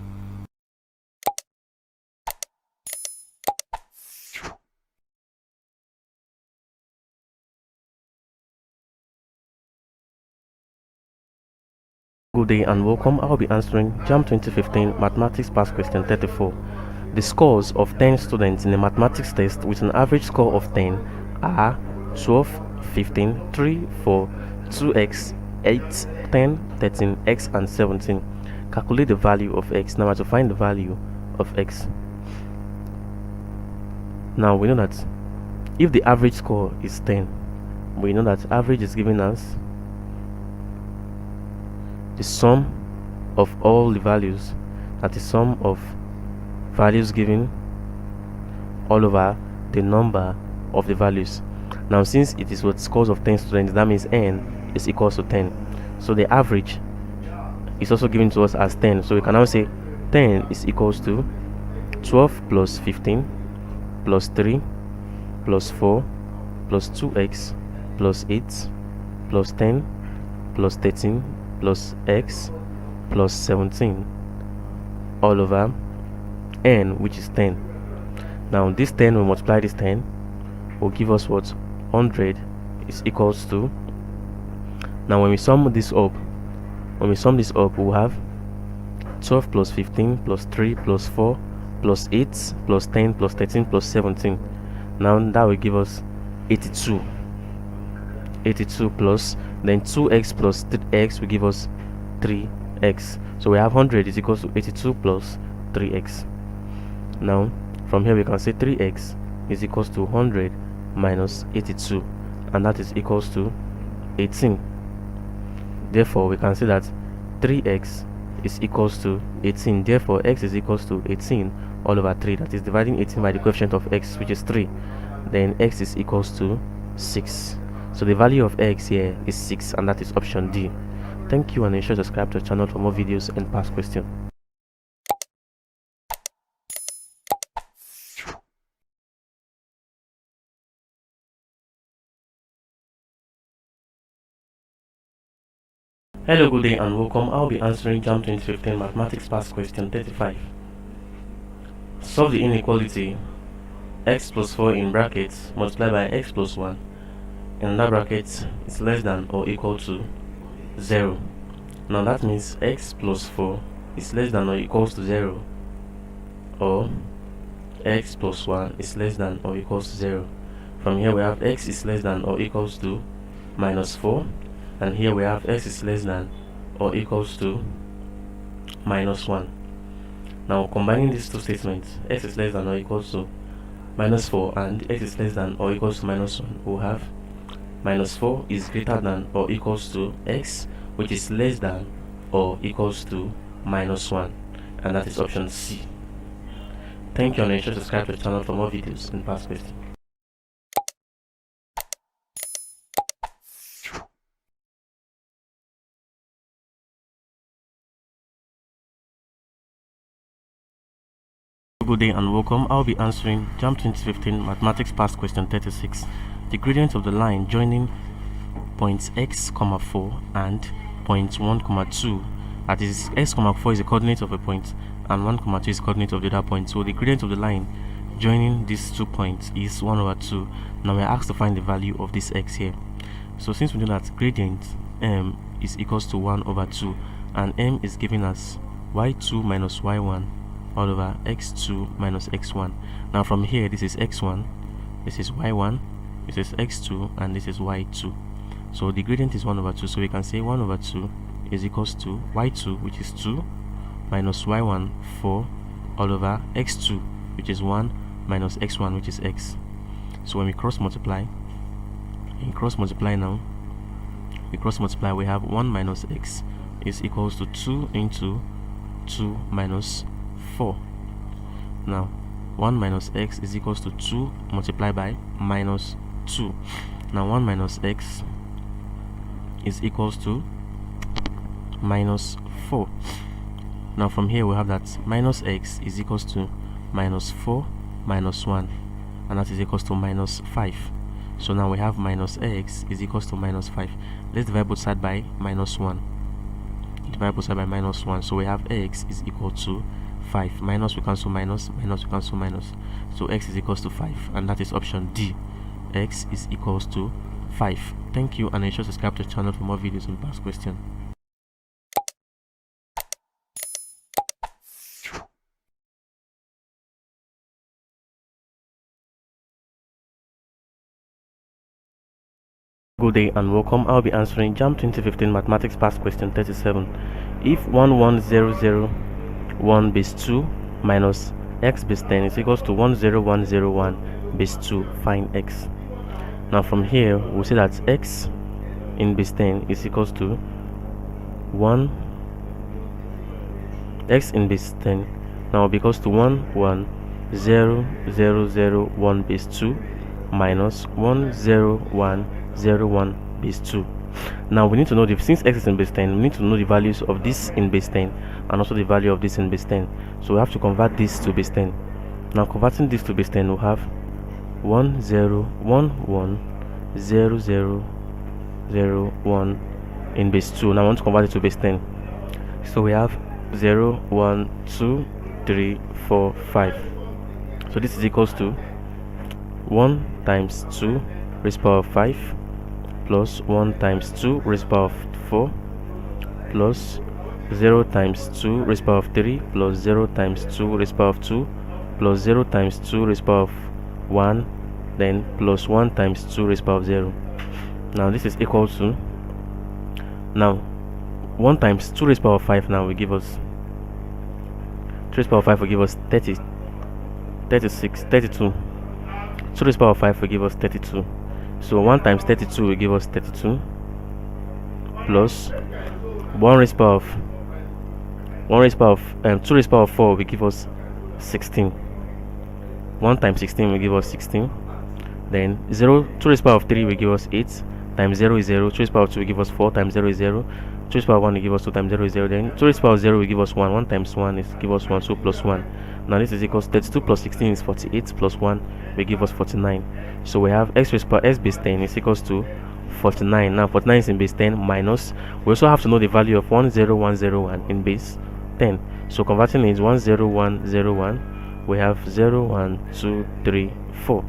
Good day and welcome. I will be answering JAMB 2015 Mathematics Past Question 34. The scores of 10 students in a mathematics test with an average score of 10 are 12, 15, 3, 4, 2x, 8, 10, 13, x, and 17. Calculate the value of x. Now, to find the value of x. Now, we know that if the average score is 10, we know that average is giving us the sum of all the values, that is sum of values given all over the number of the values. Now, since it is what scores of 10 students, that means n is equals to 10. So the average is also given to us as 10. So we can now say 10 is equals to 12 plus 15 plus 3 plus 4 plus 2x plus 8 plus 10 plus 13 plus x plus 17 all over n, which is 10. Now this 10 will multiply this 10 will give us what 100 is equals to. Now when we sum this up, we'll have 12 plus 15 plus 3 plus 4 plus 8 plus 10 plus 13 plus 17. Now that will give us 82 plus then 2x plus 3x will give us 3x. So we have 100 is equals to 82 plus 3x. Now from here we can say 3x is equals to 100 minus 82, and that is equals to 18. Therefore we can say that 3x is equals to 18. Therefore x is equals to 18 all over 3, that is dividing 18 by the coefficient of x, which is 3. Then x is equals to 6. So the value of x here is 6, and that is option D. Thank you, and ensure to subscribe to the channel for more videos and past questions. Hello, good day and welcome. I'll be answering JAMB 2015 Mathematics Past Question 35. Solve the inequality x plus 4 in brackets multiplied by x plus 1 in that bracket is less than or equal to 0. Now that means x plus 4 is less than or equals to 0, or x plus 1 is less than or equals to 0. From here we have x is less than or equals to minus 4, and here we have x is less than or equals to minus 1. Now combining these two statements, x is less than or equals to minus 4 and x is less than or equals to minus 1, we'll have minus 4 is greater than or equals to x, which is less than or equals to minus 1, and that is option C. Thank you, and ensure to subscribe to the channel for more videos and past questions. Good day and welcome. I'll be answering JAMB 2015 Mathematics Past Question 36. The gradient of the line joining points x, 4 and point 1, 2. That is, x, 4 is the coordinate of a point and 1, 2 is the coordinate of the other point. So the gradient of the line joining these 2 points is 1 over 2. Now we are asked to find the value of this x here. So since we know that gradient m is equals to 1 over 2 and m is giving us y2 minus y1 all over x2 minus x1. Now from here, this is x1, this is y1, this is x2, and this is y2. So the gradient is 1 over 2, so we can say 1 over 2 is equals to y2, which is 2, minus y1, 4, all over x2, which is 1, minus x1, which is x. So when we cross multiply, we have 1 minus x is equals to 2 into 2 minus 4. Now 1 minus x is equals to 2 multiplied by minus 2. Now 1 minus x is equals to minus 4. Now from here we have that minus x is equals to minus 4 minus 1, and that is equals to minus 5. So now we have minus x is equals to minus 5. Let's divide both sides by minus 1. Divide both sides by minus 1. So we have x is equal to 5. Minus we cancel minus, minus we cancel minus. So x is equals to 5, and that is option D. X is equals to 5. Thank you, and ensure to subscribe to the channel for more videos on past questions. Good day and welcome. I'll be answering JAMB 2015 Mathematics Past Question 37. If 11001 base 2 minus x base 10 is equals to 10101 base 2, find x. Now from here we'll say that x in base 10 is equals to 1 x in base 10 now because to 11001 base 2 minus 10101 base 2. Now we need to know, since x is in base 10, we need to know the values of this in base 10 and also the value of this in base 10. So we have to convert this to base 10. Now converting this to base 10, we'll have 10110001 in base 2. Now I want to convert it to base 10. So we have 0, 1, 2, 3, 4, 5. So this is equals to 1 times 2 raised to the power of 5 plus 1 times 2 raised to the power of 4 plus 0 times 2 raised to the power of 3 plus 0 times 2 raised to the power of 2 plus 0 times 2 raised to the power of 1, then plus 1 times 2 raised to the power of 0. Now this is equal to, now 1 times 2 raised to the power of 5 now will give us 2 raised to the power of 5 will give us 30, 36, 32. 2 raised to the power of 5 will give us 32. So 1 times 32 will give us 32 plus 1 raised to the power of 2 raised to the power of 4 will give us 16. 1 times 16 will give us 16. Then 2 raised to the power of 3 will give us 8 times 0 is 0. 2 raised to the power of 2 will give us 4 times 0 is 0. 2 raised to the power of 1 will give us 2 times 0 is 0. Then 2 raised to the power of 0 will give us 1. 1 times 1 is give us 1, so plus 1. Now this is equals 32 plus 16 is 48 plus 1 will give us 49. So we have x raised to the power x base 10 is equals to 49. Now 49 is in base 10 minus, we also have to know the value of 10101 in base 10. So converting is 10101, we have 0, 1, 2, 3, 4.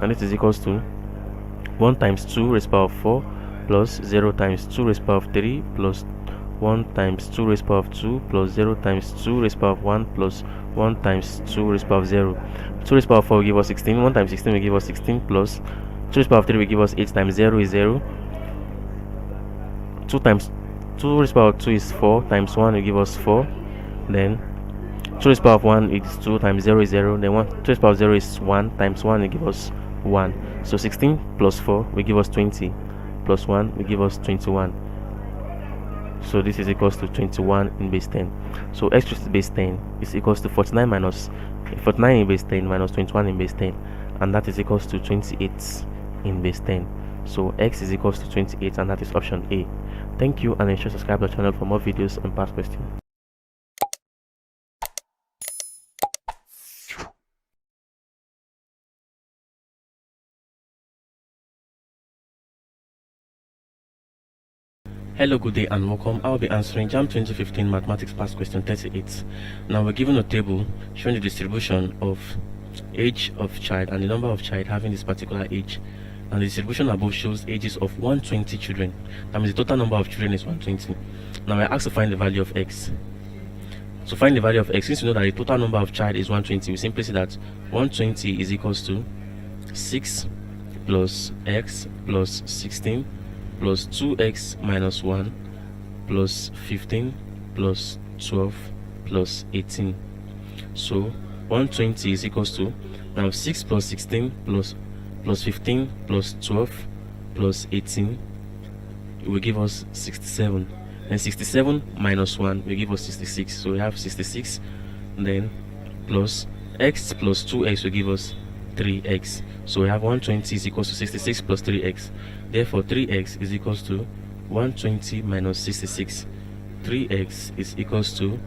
And this is equals to 1 times 2 raised to the power of 4 plus 0 times 2 raised to the power of 3 plus 1 times 2 raised to the power of 2 plus 0 times 2 raised to the power of 1 plus 1 times 2 raised to the power of 0. 2 raised to the power of 4 will give us 16. 1 times 16 will give us 16 plus 2 raised to the power of 3 will give us 8 times 0 is 0. 2 times 2 raised to the power of 2 is 4 times 1 will give us 4. Then 2 raised to the power of 1 is 2 times 0 is 0. Then 2 raised to the power of 0 is 1 times 1 will give us 1. So 16 plus 4 will give us 20 plus 1 will give us 21. So this is equals to 21 in base 10. So x raised to base 10 is equals to 49 minus 49 in base 10 minus 21 in base 10, and that is equals to 28 in base 10. So x is equals to 28, and that is option A. Thank you, and ensure to subscribe to the channel for more videos and past questions. Hello, good day and welcome. I will be answering JAMB 2015 Mathematics Past Question 38. Now we're given a table showing the distribution of age of child and the number of child having this particular age. And the distribution above shows ages of 120 children. That means the total number of children is 120. Now we're asked to find the value of x. To find the value of x, since we know that the total number of child is 120, we simply say that 120 is equals to 6 plus x plus 16 plus 2x minus 1 plus 15 plus 12 plus 18. So 120 is equals to, now 6 plus 16 plus 15 plus 12 plus 18, it will give us 67. and 67 minus 1 will give us 66. So we have 66, then plus x plus 2x will give us 3x. So we have 120 is equals to 66 plus 3x. Therefore 3x is equals to 120 minus 66. 3x is equals to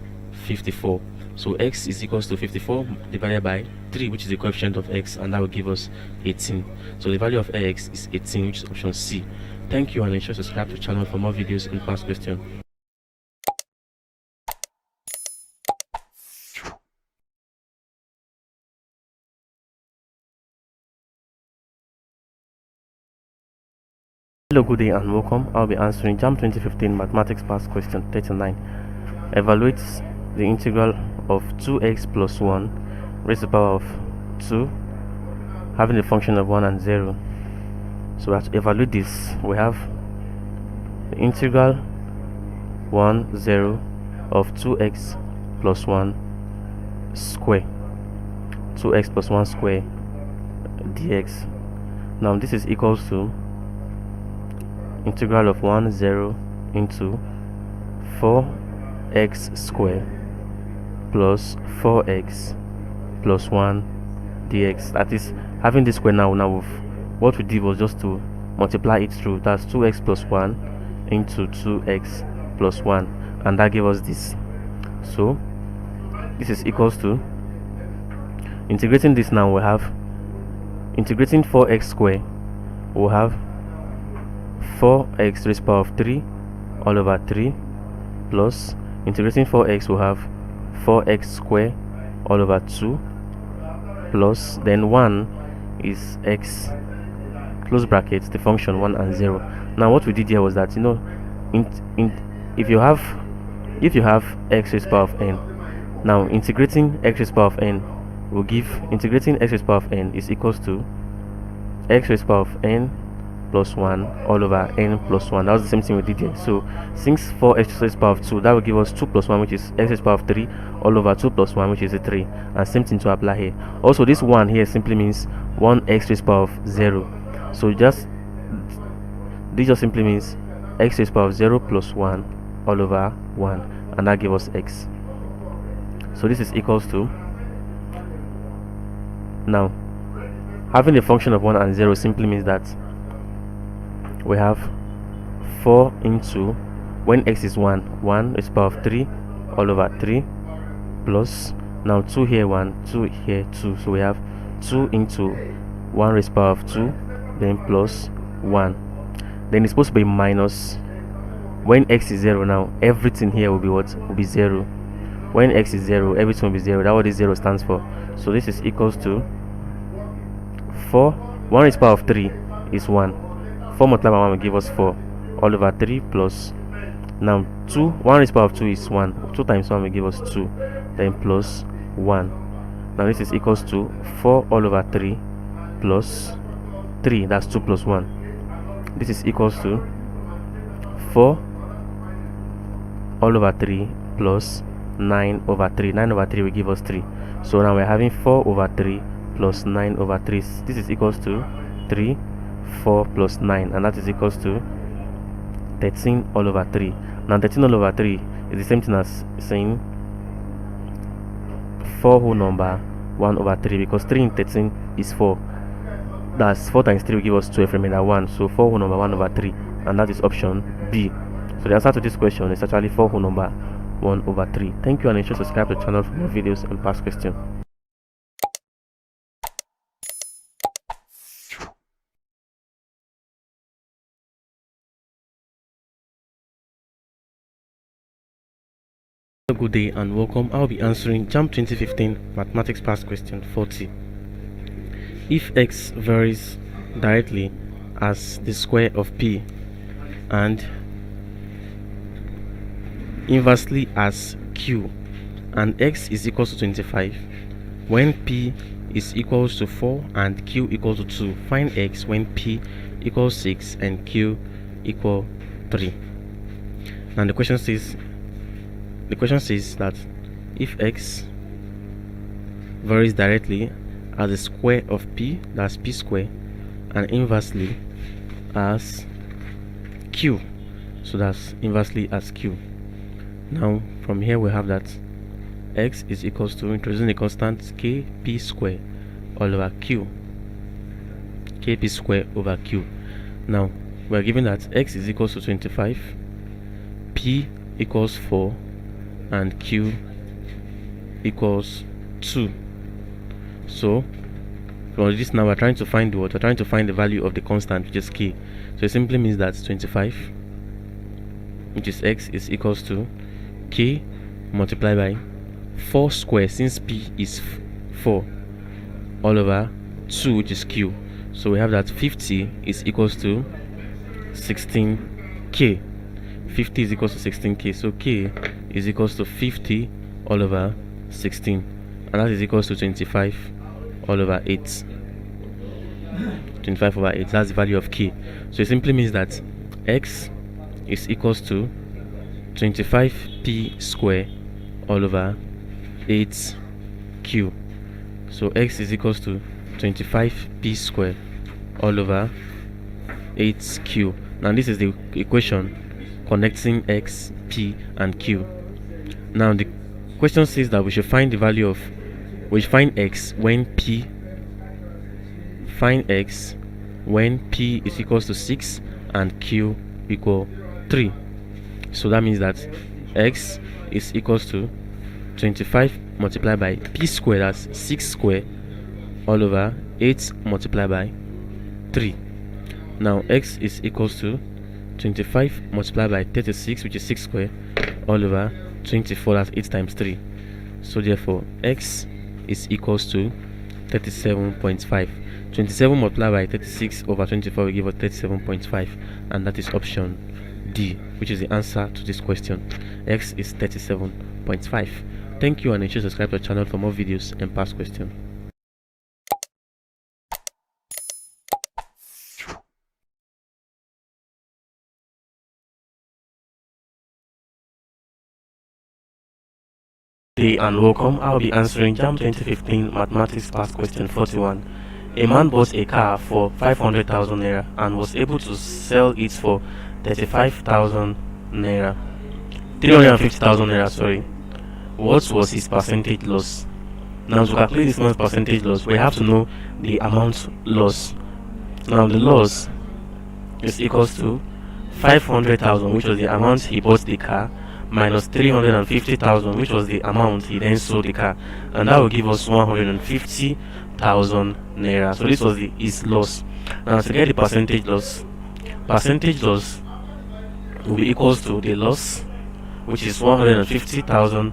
54. So x is equals to 54 divided by 3, which is the coefficient of x, and that will give us 18. So the value of x is 18, which is option C. Thank you, and ensure to subscribe to the channel for more videos and past questions. Hello, good day and welcome. I'll be answering JAMB 2015 Mathematics Past Question 39. Evaluates the integral of 2x plus 1 raised to the power of 2 having the function of 1 and 0. So we have to evaluate this. We have the integral 1, 0 of 2x plus 1 square, 2x plus 1 square dx. Now this is equals to integral of 1, 0 into 4x square plus 4x plus 1 dx. That is, having this square now what we did was just to multiply it through. That's 2x plus 1 into 2x plus 1, and that gave us this. So this is equals to, integrating this now, we have integrating 4x square, we'll have 4x raised to the power of 3 all over 3 plus, integrating 4x, we'll have 4x square all over 2 plus, then 1 is x, close brackets, the function 1 and 0. Now what we did here was that, you know, if you have x raised to the power of n, now integrating x raised to the power of n will give, integrating x raised to the power of n is equals to x raised to the power of n plus 1 all over n plus 1. That was the same thing we did here. So since 4x raised to the power of 2, that will give us 2 plus 1, which is x raised to the power of 3 all over 2 plus 1, which is a 3, and same thing to apply here. Also, this 1 here simply means 1x raised to the power of 0. So this just simply means x raised to the power of 0 plus 1 all over 1, and that gives us x. So this is equals to, now having a function of 1 and 0 simply means that we have 4 into, when x is 1 raised to the power of 3 all over 3 plus, now 2 here 1, 2 here 2, so we have 2 into 1 raised to the power of 2, then plus 1, then it's supposed to be minus, when x is 0, now everything here will be what? Will be 0. When x is 0, everything will be 0. That's what this 0 stands for. So this is equals to 4, 1 raised to the power of 3 is 1, 4 multiplied by 1 will give us 4 all over 3 plus, now 2, 1 raised to the power of 2 is 1, 2 times 1 will give us 2, then plus 1. Now this is equals to 4 all over 3 plus 3, that's 2 plus 1. This is equals to 4 all over 3 plus 9 over 3. 9 over 3 will give us 3. So now we're having 4 over 3 plus 9 over 3. This is equals to 3, 4 plus 9, and that is equals to 13 all over 3. Now 13 all over 3 is the same thing as saying 4 whole number 1 over 3, because 3 in 13 is 4. That's 4 times 3 will give us 12, remainder 1. So 4 whole number 1 over 3, and that is option B. So the answer to this question is actually 4 whole number 1 over 3. Thank you, and ensure to subscribe to the channel for more videos and past questions. Good day and welcome. I'll be answering JAMB 2015 Mathematics Past Question 40. If x varies directly as the square of p and inversely as q, and x is equals to 25, when p is equals to 4 and q equals to 2, find x when p equals 6 and q equal 3. Now the question says that if x varies directly as the square of p, that's p square, and inversely as q. so that's inversely as q. Now from here we have that x is equals to, introducing the constant kp square all over q, kp square over q. Now we're given that x is equals to 25, p equals 4, and q equals 2. So from this, now we're trying to find what? We're trying to find the value of the constant, which is k. So it simply means that 25, which is x, is equals to k multiplied by 4 square, since p is 4, all over 2, which is q. So we have that 50 is equals to 16k. 50 is equals to 16k. So k is equals to 50 all over 16, and that is equals to 25 all over 8. 25 over 8, that's the value of k. So it simply means that x is equals to 25p square all over 8q. So x is equals to 25p square all over 8q. Now this is the equation connecting x, p, and q. Now the question says that we should find the value of, we should find x when p, find x when p is equals to 6 and q equal 3. So that means that x is equals to 25 multiplied by p square, that's 6 square, all over 8 multiplied by 3. Now x is equals to 25 multiplied by 36, which is 6 square, all over 24, that's 8 times 3. So therefore x is equals to 37.5. 27 multiplied by 36 over 24 will give us 37.5, and that is option D, which is the answer to this question. X is 37.5. Thank you, and ensure to subscribe to the channel for more videos and past questions. Hey and welcome. I'll be answering JAMB 2015 Mathematics Past Question 41. A man bought a car for 500,000 naira and was able to sell it for 35,000 naira. 350,000 naira, sorry. What was his percentage loss? Now to calculate this man's percentage loss, we have to know the amount loss. Now the loss is equals to 500,000, which was the amount he bought the car, minus 350,000, which was the amount he then sold the car, and that will give us 150,000 naira. So this was his loss. Now to get the percentage loss will be equals to the loss, which is 150,000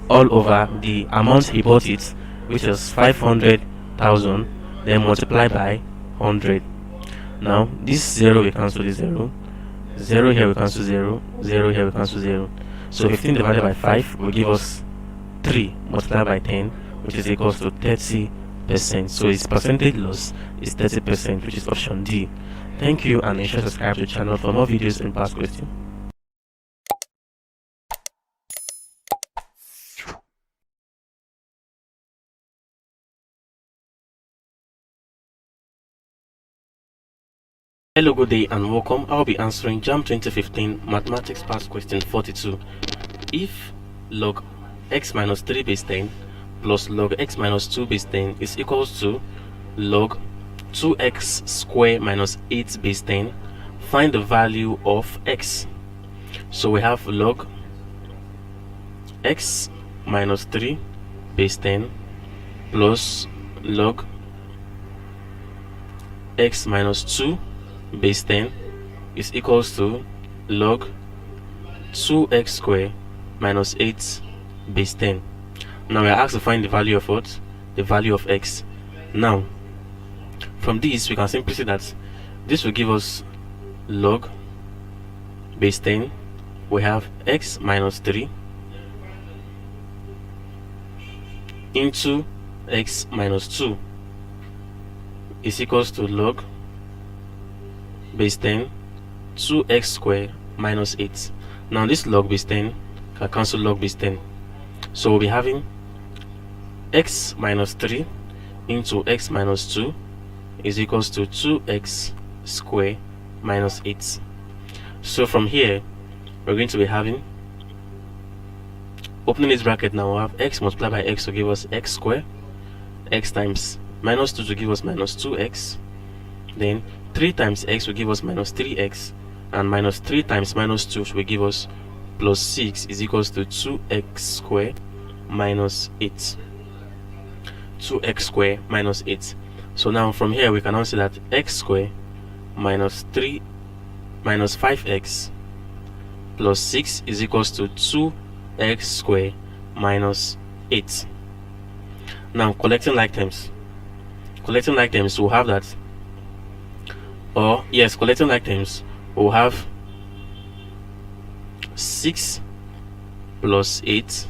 all over the amount he bought it, which is 500,000, then multiply by 100. Now this 0 we cancel this 0, 0 here we cancel 0, 0 here we cancel 0. So 15 divided by 5 will give us 3 multiplied by 10, which is equals to 30%. So his percentage loss is 30%, which is option D. Thank you, and ensure to subscribe to the channel for more videos and past questions. Hello, good day and welcome. I'll be answering JAMB 2015 Mathematics Past Question 42. If log x minus 3 base 10 plus log x minus 2 base 10 is equals to log 2x square minus 8 base 10, find the value of x. So we have log x minus 3 base 10 plus log x minus 2 base 10 is equals to log 2x square minus 8 base 10. Now we are asked to find the value of what? The value of x. Now from this we can simply say that this will give us log base 10. We have x minus 3 into x minus 2 is equals to log base 10 2x square minus 8. Now this log base 10 can cancel log base 10, so we'll be having x minus 3 into x minus 2 is equals to 2x square minus 8. So from here, we're going to be having, opening this bracket now, we'll have x multiplied by x to give us x squared, x times minus 2 to give us minus 2x, then 3 times x will give us minus 3x, and minus 3 times minus 2 will give us plus 6 is equals to 2x squared minus 8. 2x squared minus 8. So now from here we can now say that x squared minus 5x plus 6 is equals to 2x squared minus 8. Now collecting like terms, we'll have that, or yes, collecting like terms, we'll have 6 plus 8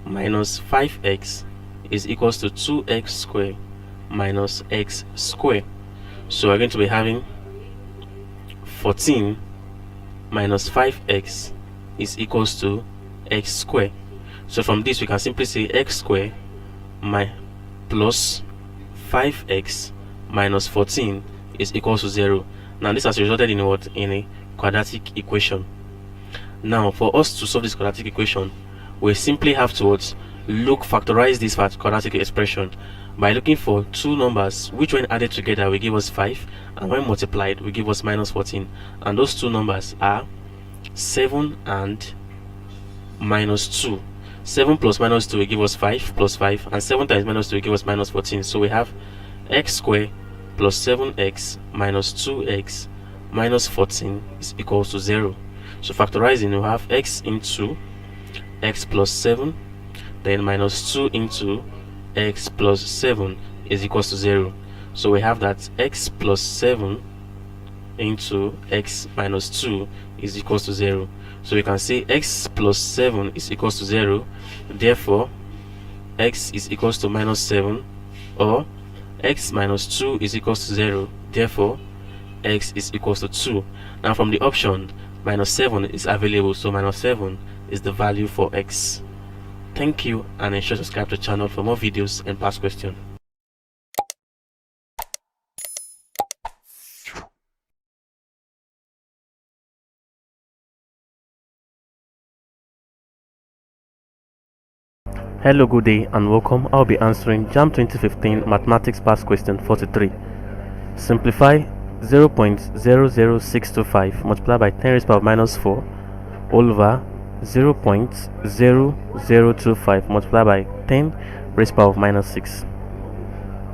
minus 5x is equals to 2x squared minus x squared. So we're going to be having 14 minus 5x is equals to x squared. So from this we can simply say x squared plus 5x minus 14 is equals to 0. Now this has resulted in what? In a quadratic equation. Now for us to solve this quadratic equation, we simply have to factorize this quadratic expression by looking for two numbers which when added together will give us 5, and when multiplied will give us minus 14, and those two numbers are 7 and minus 2. 7 plus minus 2 will give us 5 plus 5, and 7 times minus 2 will give us minus 14. So we have x squared plus 7x minus 2x minus 14 is equals to 0. So factorizing, we have x into x plus 7, then minus 2 into x plus 7 is equals to 0. So we have that x plus 7 into x minus 2 is equals to 0. So we can say x plus 7 is equals to 0, therefore x is equals to minus 7, or x minus 2 is equals to 0, therefore x is equals to 2. Now from the option, minus 7 is available, so minus 7 is the value for x. Thank you, and ensure to subscribe to the channel for more videos and past questions. Hello, good day and welcome. I'll be answering JAMB 2015 Mathematics Past Question 43. Simplify 0.00625 multiplied by 10 raised to the power minus 4 all over 0.0025 multiplied by 10 raised to the power minus 6.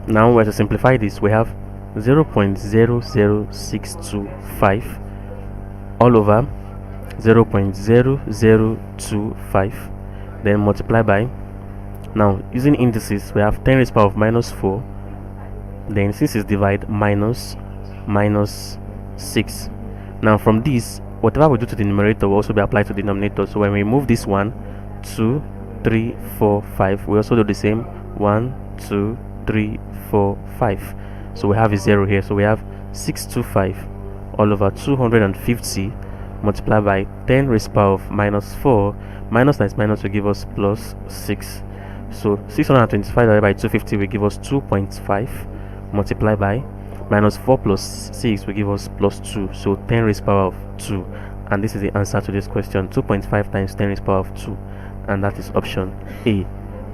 Now we're to simplify this. We have 0.00625 all over 0.0025, then multiply by, now using indices, we have 10 raised to the power minus 4, then since it's divide, minus 6. Now from this, whatever we do to the numerator will also be applied to the denominator. So when we move this 1, 2, 3, 4, 5, we also do the same 1, 2, 3, 4, 5. So we have a 0 here. So we have 625 all over 250 multiplied by 10 raised to the power minus 4. Minus times minus will give us plus 6. So 625 divided by 250 will give us 2.5 multiplied by minus 4 plus 6 will give us plus 2. So 10 raised to the power of 2. And this is the answer to this question. 2.5 times 10 raised to the power of 2. And that is option A.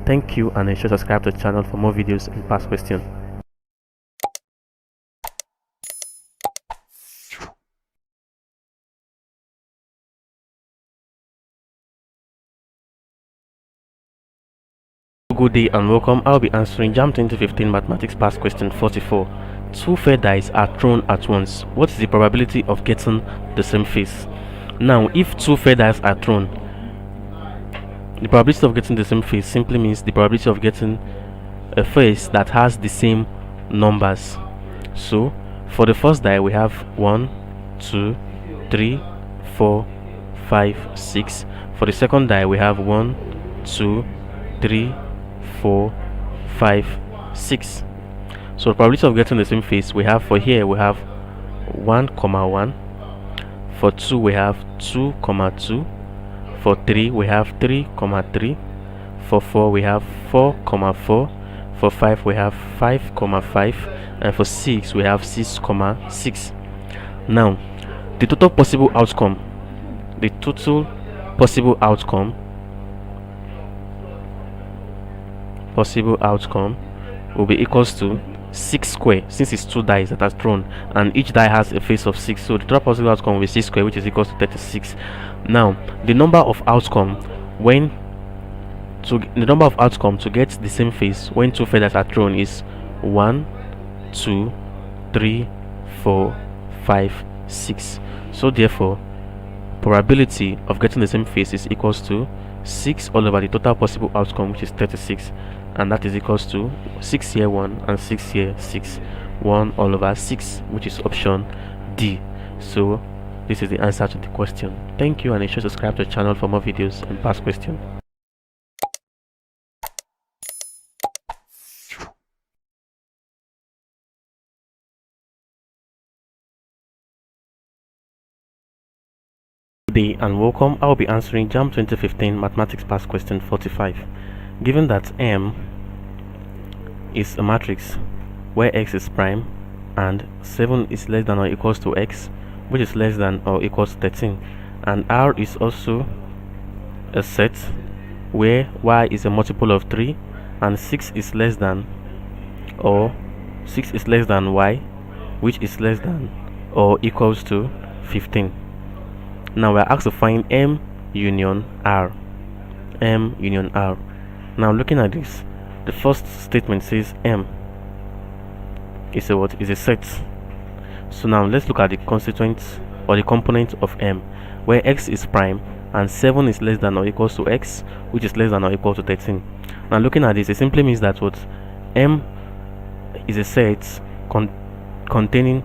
Thank you, and ensure to subscribe to the channel for more videos and past questions. Good day and welcome. I'll be answering JAMB 2015 Mathematics Past Question 44. Two fair dice are thrown at once. What is the probability of getting the same face? Now, if two fair dice are thrown, the probability of getting the same face simply means the probability of getting a face that has the same numbers. So, for the first die, we have 1, 2, 3, 4, 5, 6. For the second die, we have 1, 2, 3, 4, 5, 6. So the probability of getting the same face we have, for here we have 1, 1. For 2 we have 2, 2. For 3 we have 3, 3. For 4 we have 4, 4. For 5 we have 5, 5. And for 6 we have 6, 6. Now the total possible outcome, the total possible outcome will be equals to 6 square, since it's 2 dice that are thrown and each die has a face of 6, so the total possible outcome will be 6 square, which is equals to 36. Now the number of outcome to get the same face when 2 feathers are thrown is 1, 2, 3, 4, 5, 6. So therefore probability of getting the same face is equals to 6 all over the total possible outcome, which is 36, and that is equals to 6 here 1 and 6 here 6, 1 all over 6, which is option D. So this is the answer to the question. Thank you, and ensure to subscribe to the channel for more videos and past questions. Good day and welcome. I will be answering JAMB 2015 Mathematics Past Question 45. Given that M is a matrix where X is prime and 7 is less than or equals to X, which is less than or equals to 13, and R is also a set where Y is a multiple of 3 and 6 is less than Y, which is less than or equals to 15. Now we're asked to find M union R. M union R. Now looking at this, the first statement says M is a what? Is a set. So now let's look at the constituents or the component of M, where X is prime and 7 is less than or equals to X, which is less than or equal to 13. Now looking at this, it simply means that what M is a set containing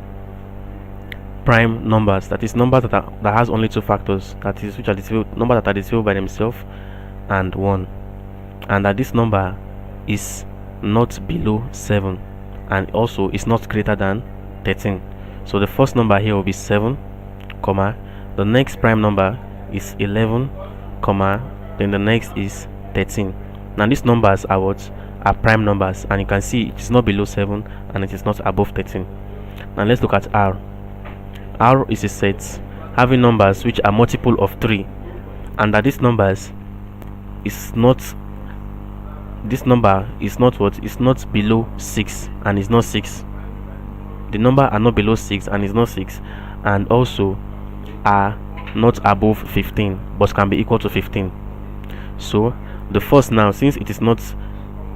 prime numbers, that is numbers that has only 2 factors, that is which are numbers that are divisible by themselves and 1, and that this number is not below 7 and also is not greater than 13. So the first number here will be 7, comma, the next prime number is 11, comma, then the next is 13. Now these numbers are what? Are prime numbers, and you can see it is not below 7 and it is not above 13. Now let's look at R. R is a set having numbers which are multiple of 3, and that this number is not what? Is not below 6 and is not 6. The number are not below 6 and is not 6, and also are not above 15 but can be equal to 15. So the first, now since it is not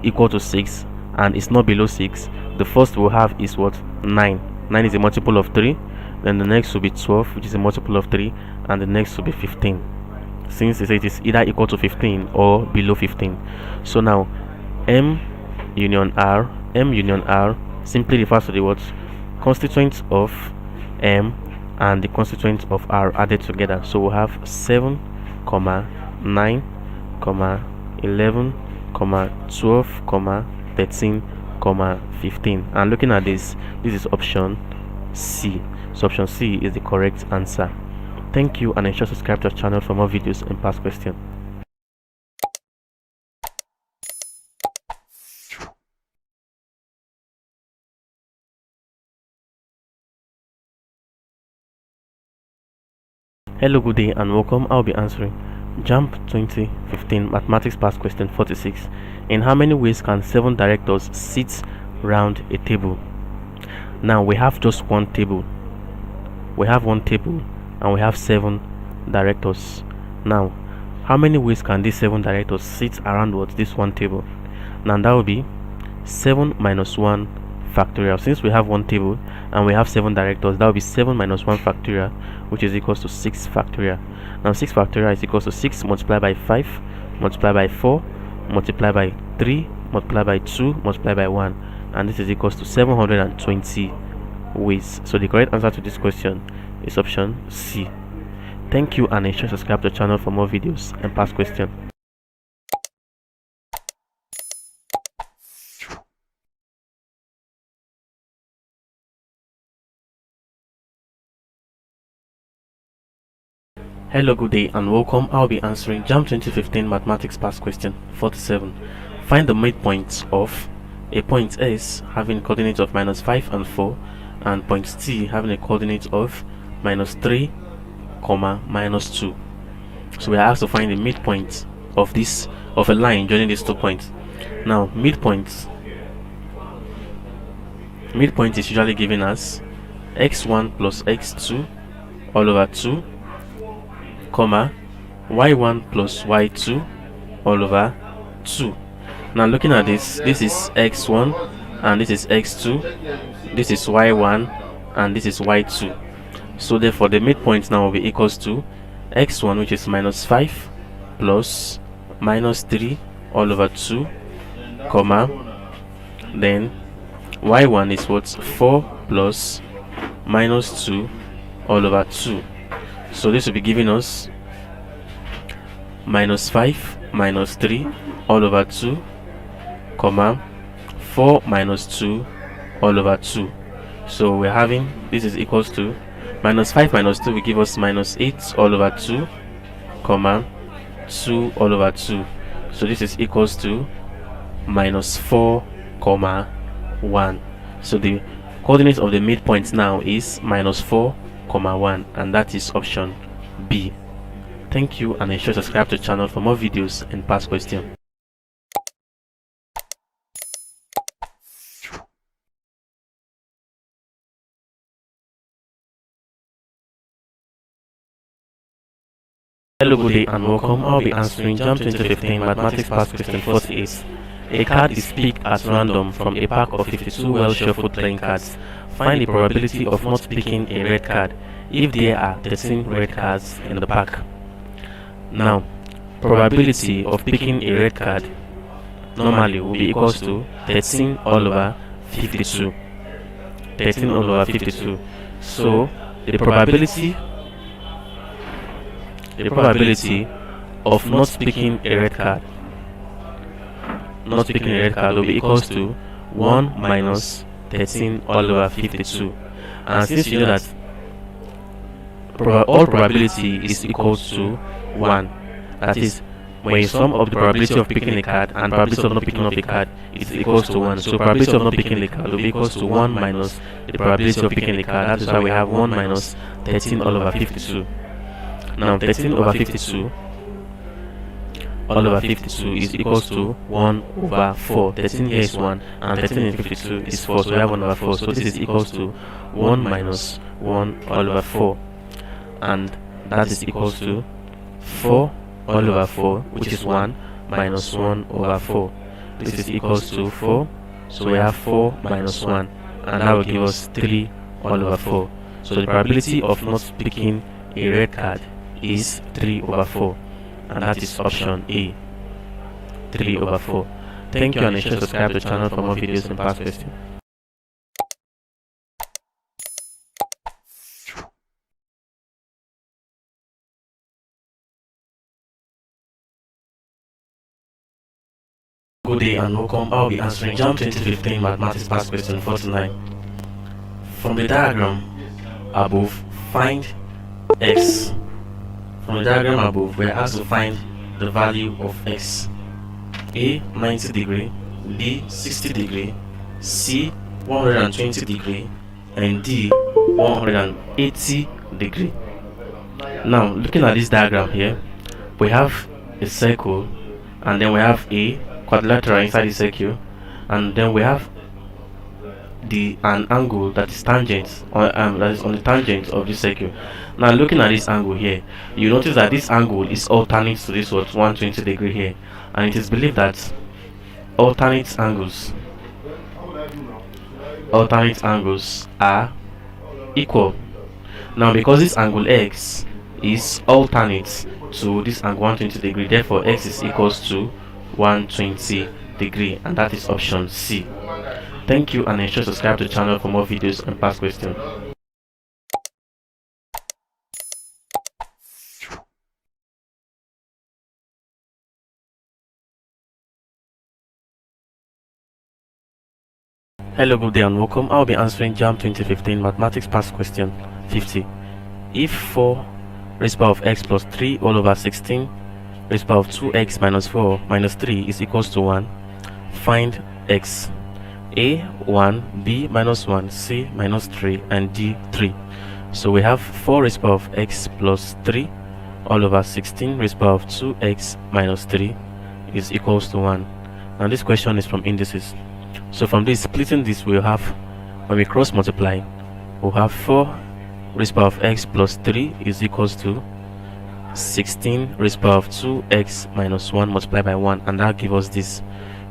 equal to 6 and it's not below 6, the first we'll have is what? 9. 9 is a multiple of 3. Then the next will be 12, which is a multiple of 3, and the next will be 15, since it is either equal to 15 or below 15. So now M union R simply refers to the what? Constituents of M and the constituents of R added together. So we'll have 7, 9, 11, 12, 13, 15. And looking at this is option C. So option C is the correct answer. Thank you, and ensure to subscribe to our channel for more videos and past questions. Hello, good day and welcome. I'll be answering JAMB 2015 Mathematics Past Question 46. In how many ways can 7 directors sit round a table? Now we have just one table. We have one table and we have 7 directors. Now how many ways can these 7 directors sit around what? This one table. Now that will be 7 minus 1 factorial. Since we have one table and we have 7 directors, that will be 7 minus 1 factorial, which is equals to 6 factorial. Now 6 factorial is equals to 6 multiplied by 5 multiplied by 4 multiplied by 3 multiplied by 2 multiplied by 1, and this is equals to 720 ways. So the correct answer to this question is option C. Thank you, and ensure to subscribe to the channel for more videos and past questions. Hello, good day and welcome. I'll be answering JAMB 2015 Mathematics Past Question 47. Find the midpoints of a point S having a coordinate of -5 and 4 and point T having a coordinate of minus 3, comma, minus 2. So we are asked to find the midpoint of a line joining these 2 points. Now midpoint is usually given as x1 plus x2 all over 2, comma, y1 plus y2 all over 2. Now looking at this is x1 and this is x2, this is y1 and this is y2. So therefore the midpoint now will be equals to x1, which is minus 5 plus minus 3 all over 2, comma, then y1 is what, 4 plus minus 2 all over 2. So this will be giving us minus 5 minus 3 all over 2, comma, 4 minus 2 all over 2. So we're having, this is equals to minus 5 minus 2 will give us minus 8 all over 2, comma, 2 all over 2. So this is equals to minus 4, comma, 1. So the coordinates of the midpoint now is minus 4, comma, 1, and that is option B. Thank you, and ensure to subscribe to the channel for more videos and past questions. Hello, good day and welcome. I'll be answering JAMB 2015 Mathematics Past Question 48. A card is picked at random from a pack of 52 well-shuffled playing cards. Find the probability of not picking a red card if there are 13 red cards in the pack. Now, probability of picking a red card normally will be equals to 13 all over 52. 13 all over 52. So, the probability of not picking a red card will be equals to 1 minus 13 all over 52. And since you know that all probability is equals to 1, that is, when you sum up the probability of picking a card and probability of not picking up a card, it's equals to 1. So probability of not picking a card will be equals to 1 minus the probability of picking a card. That is why we have 1 minus 13 all over 52. Now 13 over 52 all over 52 is equals to 1 over 4. 13 here is 1 and 13 in 52 is 4, so we have 1 over 4. So this is equals to 1 minus 1 all over 4, and that is equals to 4 all over 4, which is 1 minus 1 over 4. This is equals to 4, so we have 4 minus 1, and that will give us 3 all over 4. So the probability of not picking a red card is 3 over 4, and that is option A, 3 over 4. Thank you, and ensure to subscribe to the channel for more videos and past questions. Good day and welcome. I'll be answering JAMB 2015 Mathematics Past Question 49. From the diagram above, find x. From the diagram above, we are asked to find the value of x. A 90 degree, B 60 degree, C 120 degree, and D 180 degree. Now, looking at this diagram here, we have a circle, and then we have a quadrilateral inside the circle, and then we have an angle that is tangent, or that is on the tangent of the circle. Now looking at this angle here, you notice that this angle is alternate to this 120 degree here, and it is believed that alternate angles are equal. Now because this angle x is alternate to this angle 120 degree, therefore x is equals to 120 degree, and that is option C. Thank you, and ensure to subscribe to the channel for more videos and past questions. Hello, good day and welcome. I'll be answering JAMB 2015 Mathematics Past Question 50. If 4 raised power of x plus 3 all over 16 raised power of 2x minus 4 minus 3 is equals to 1, find x. A 1, B minus 1, C minus 3, and D 3. So we have 4 raised to the power of x plus 3 all over 16 raised to the power of 2x minus 3 is equals to 1. Now this question is from indices. So from this, splitting this, we'll have, when we cross multiply, we'll have 4 raised to the power of x plus 3 is equals to 16 raised to the power of 2x minus 1 multiplied by 1, and that gives us this.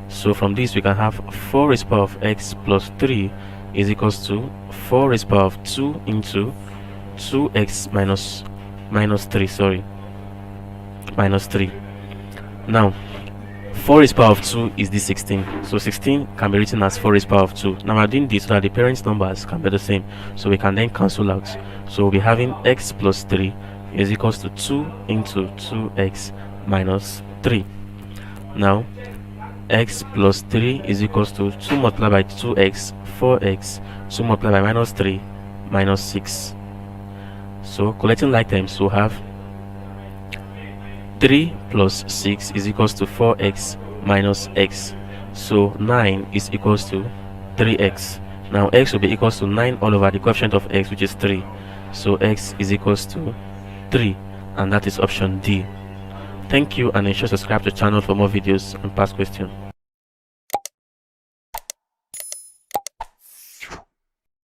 So from this, we can have 4 raised to the power of x plus 3 is equals to 4 raised to the power of 2 into 2x minus 3, minus 3. Now 4 raised to the power of 2 is this 16, so 16 can be written as 4 raised to the power of 2. Now we're doing this so that the parent numbers can be the same, so we can then cancel out. So we'll be having x plus 3 is equals to 2 into 2x minus 3. Now x plus 3 is equals to 2 multiplied by 2x, 4x, 2 multiplied by minus 3, minus 6. So collecting like terms, we'll have 3 plus 6 is equals to 4x minus x. So 9 is equals to 3x. Now x will be equals to 9 all over the coefficient of x, which is 3. So x is equals to 3, and that is option D. Thank you, and ensure to subscribe to the channel for more videos and past questions.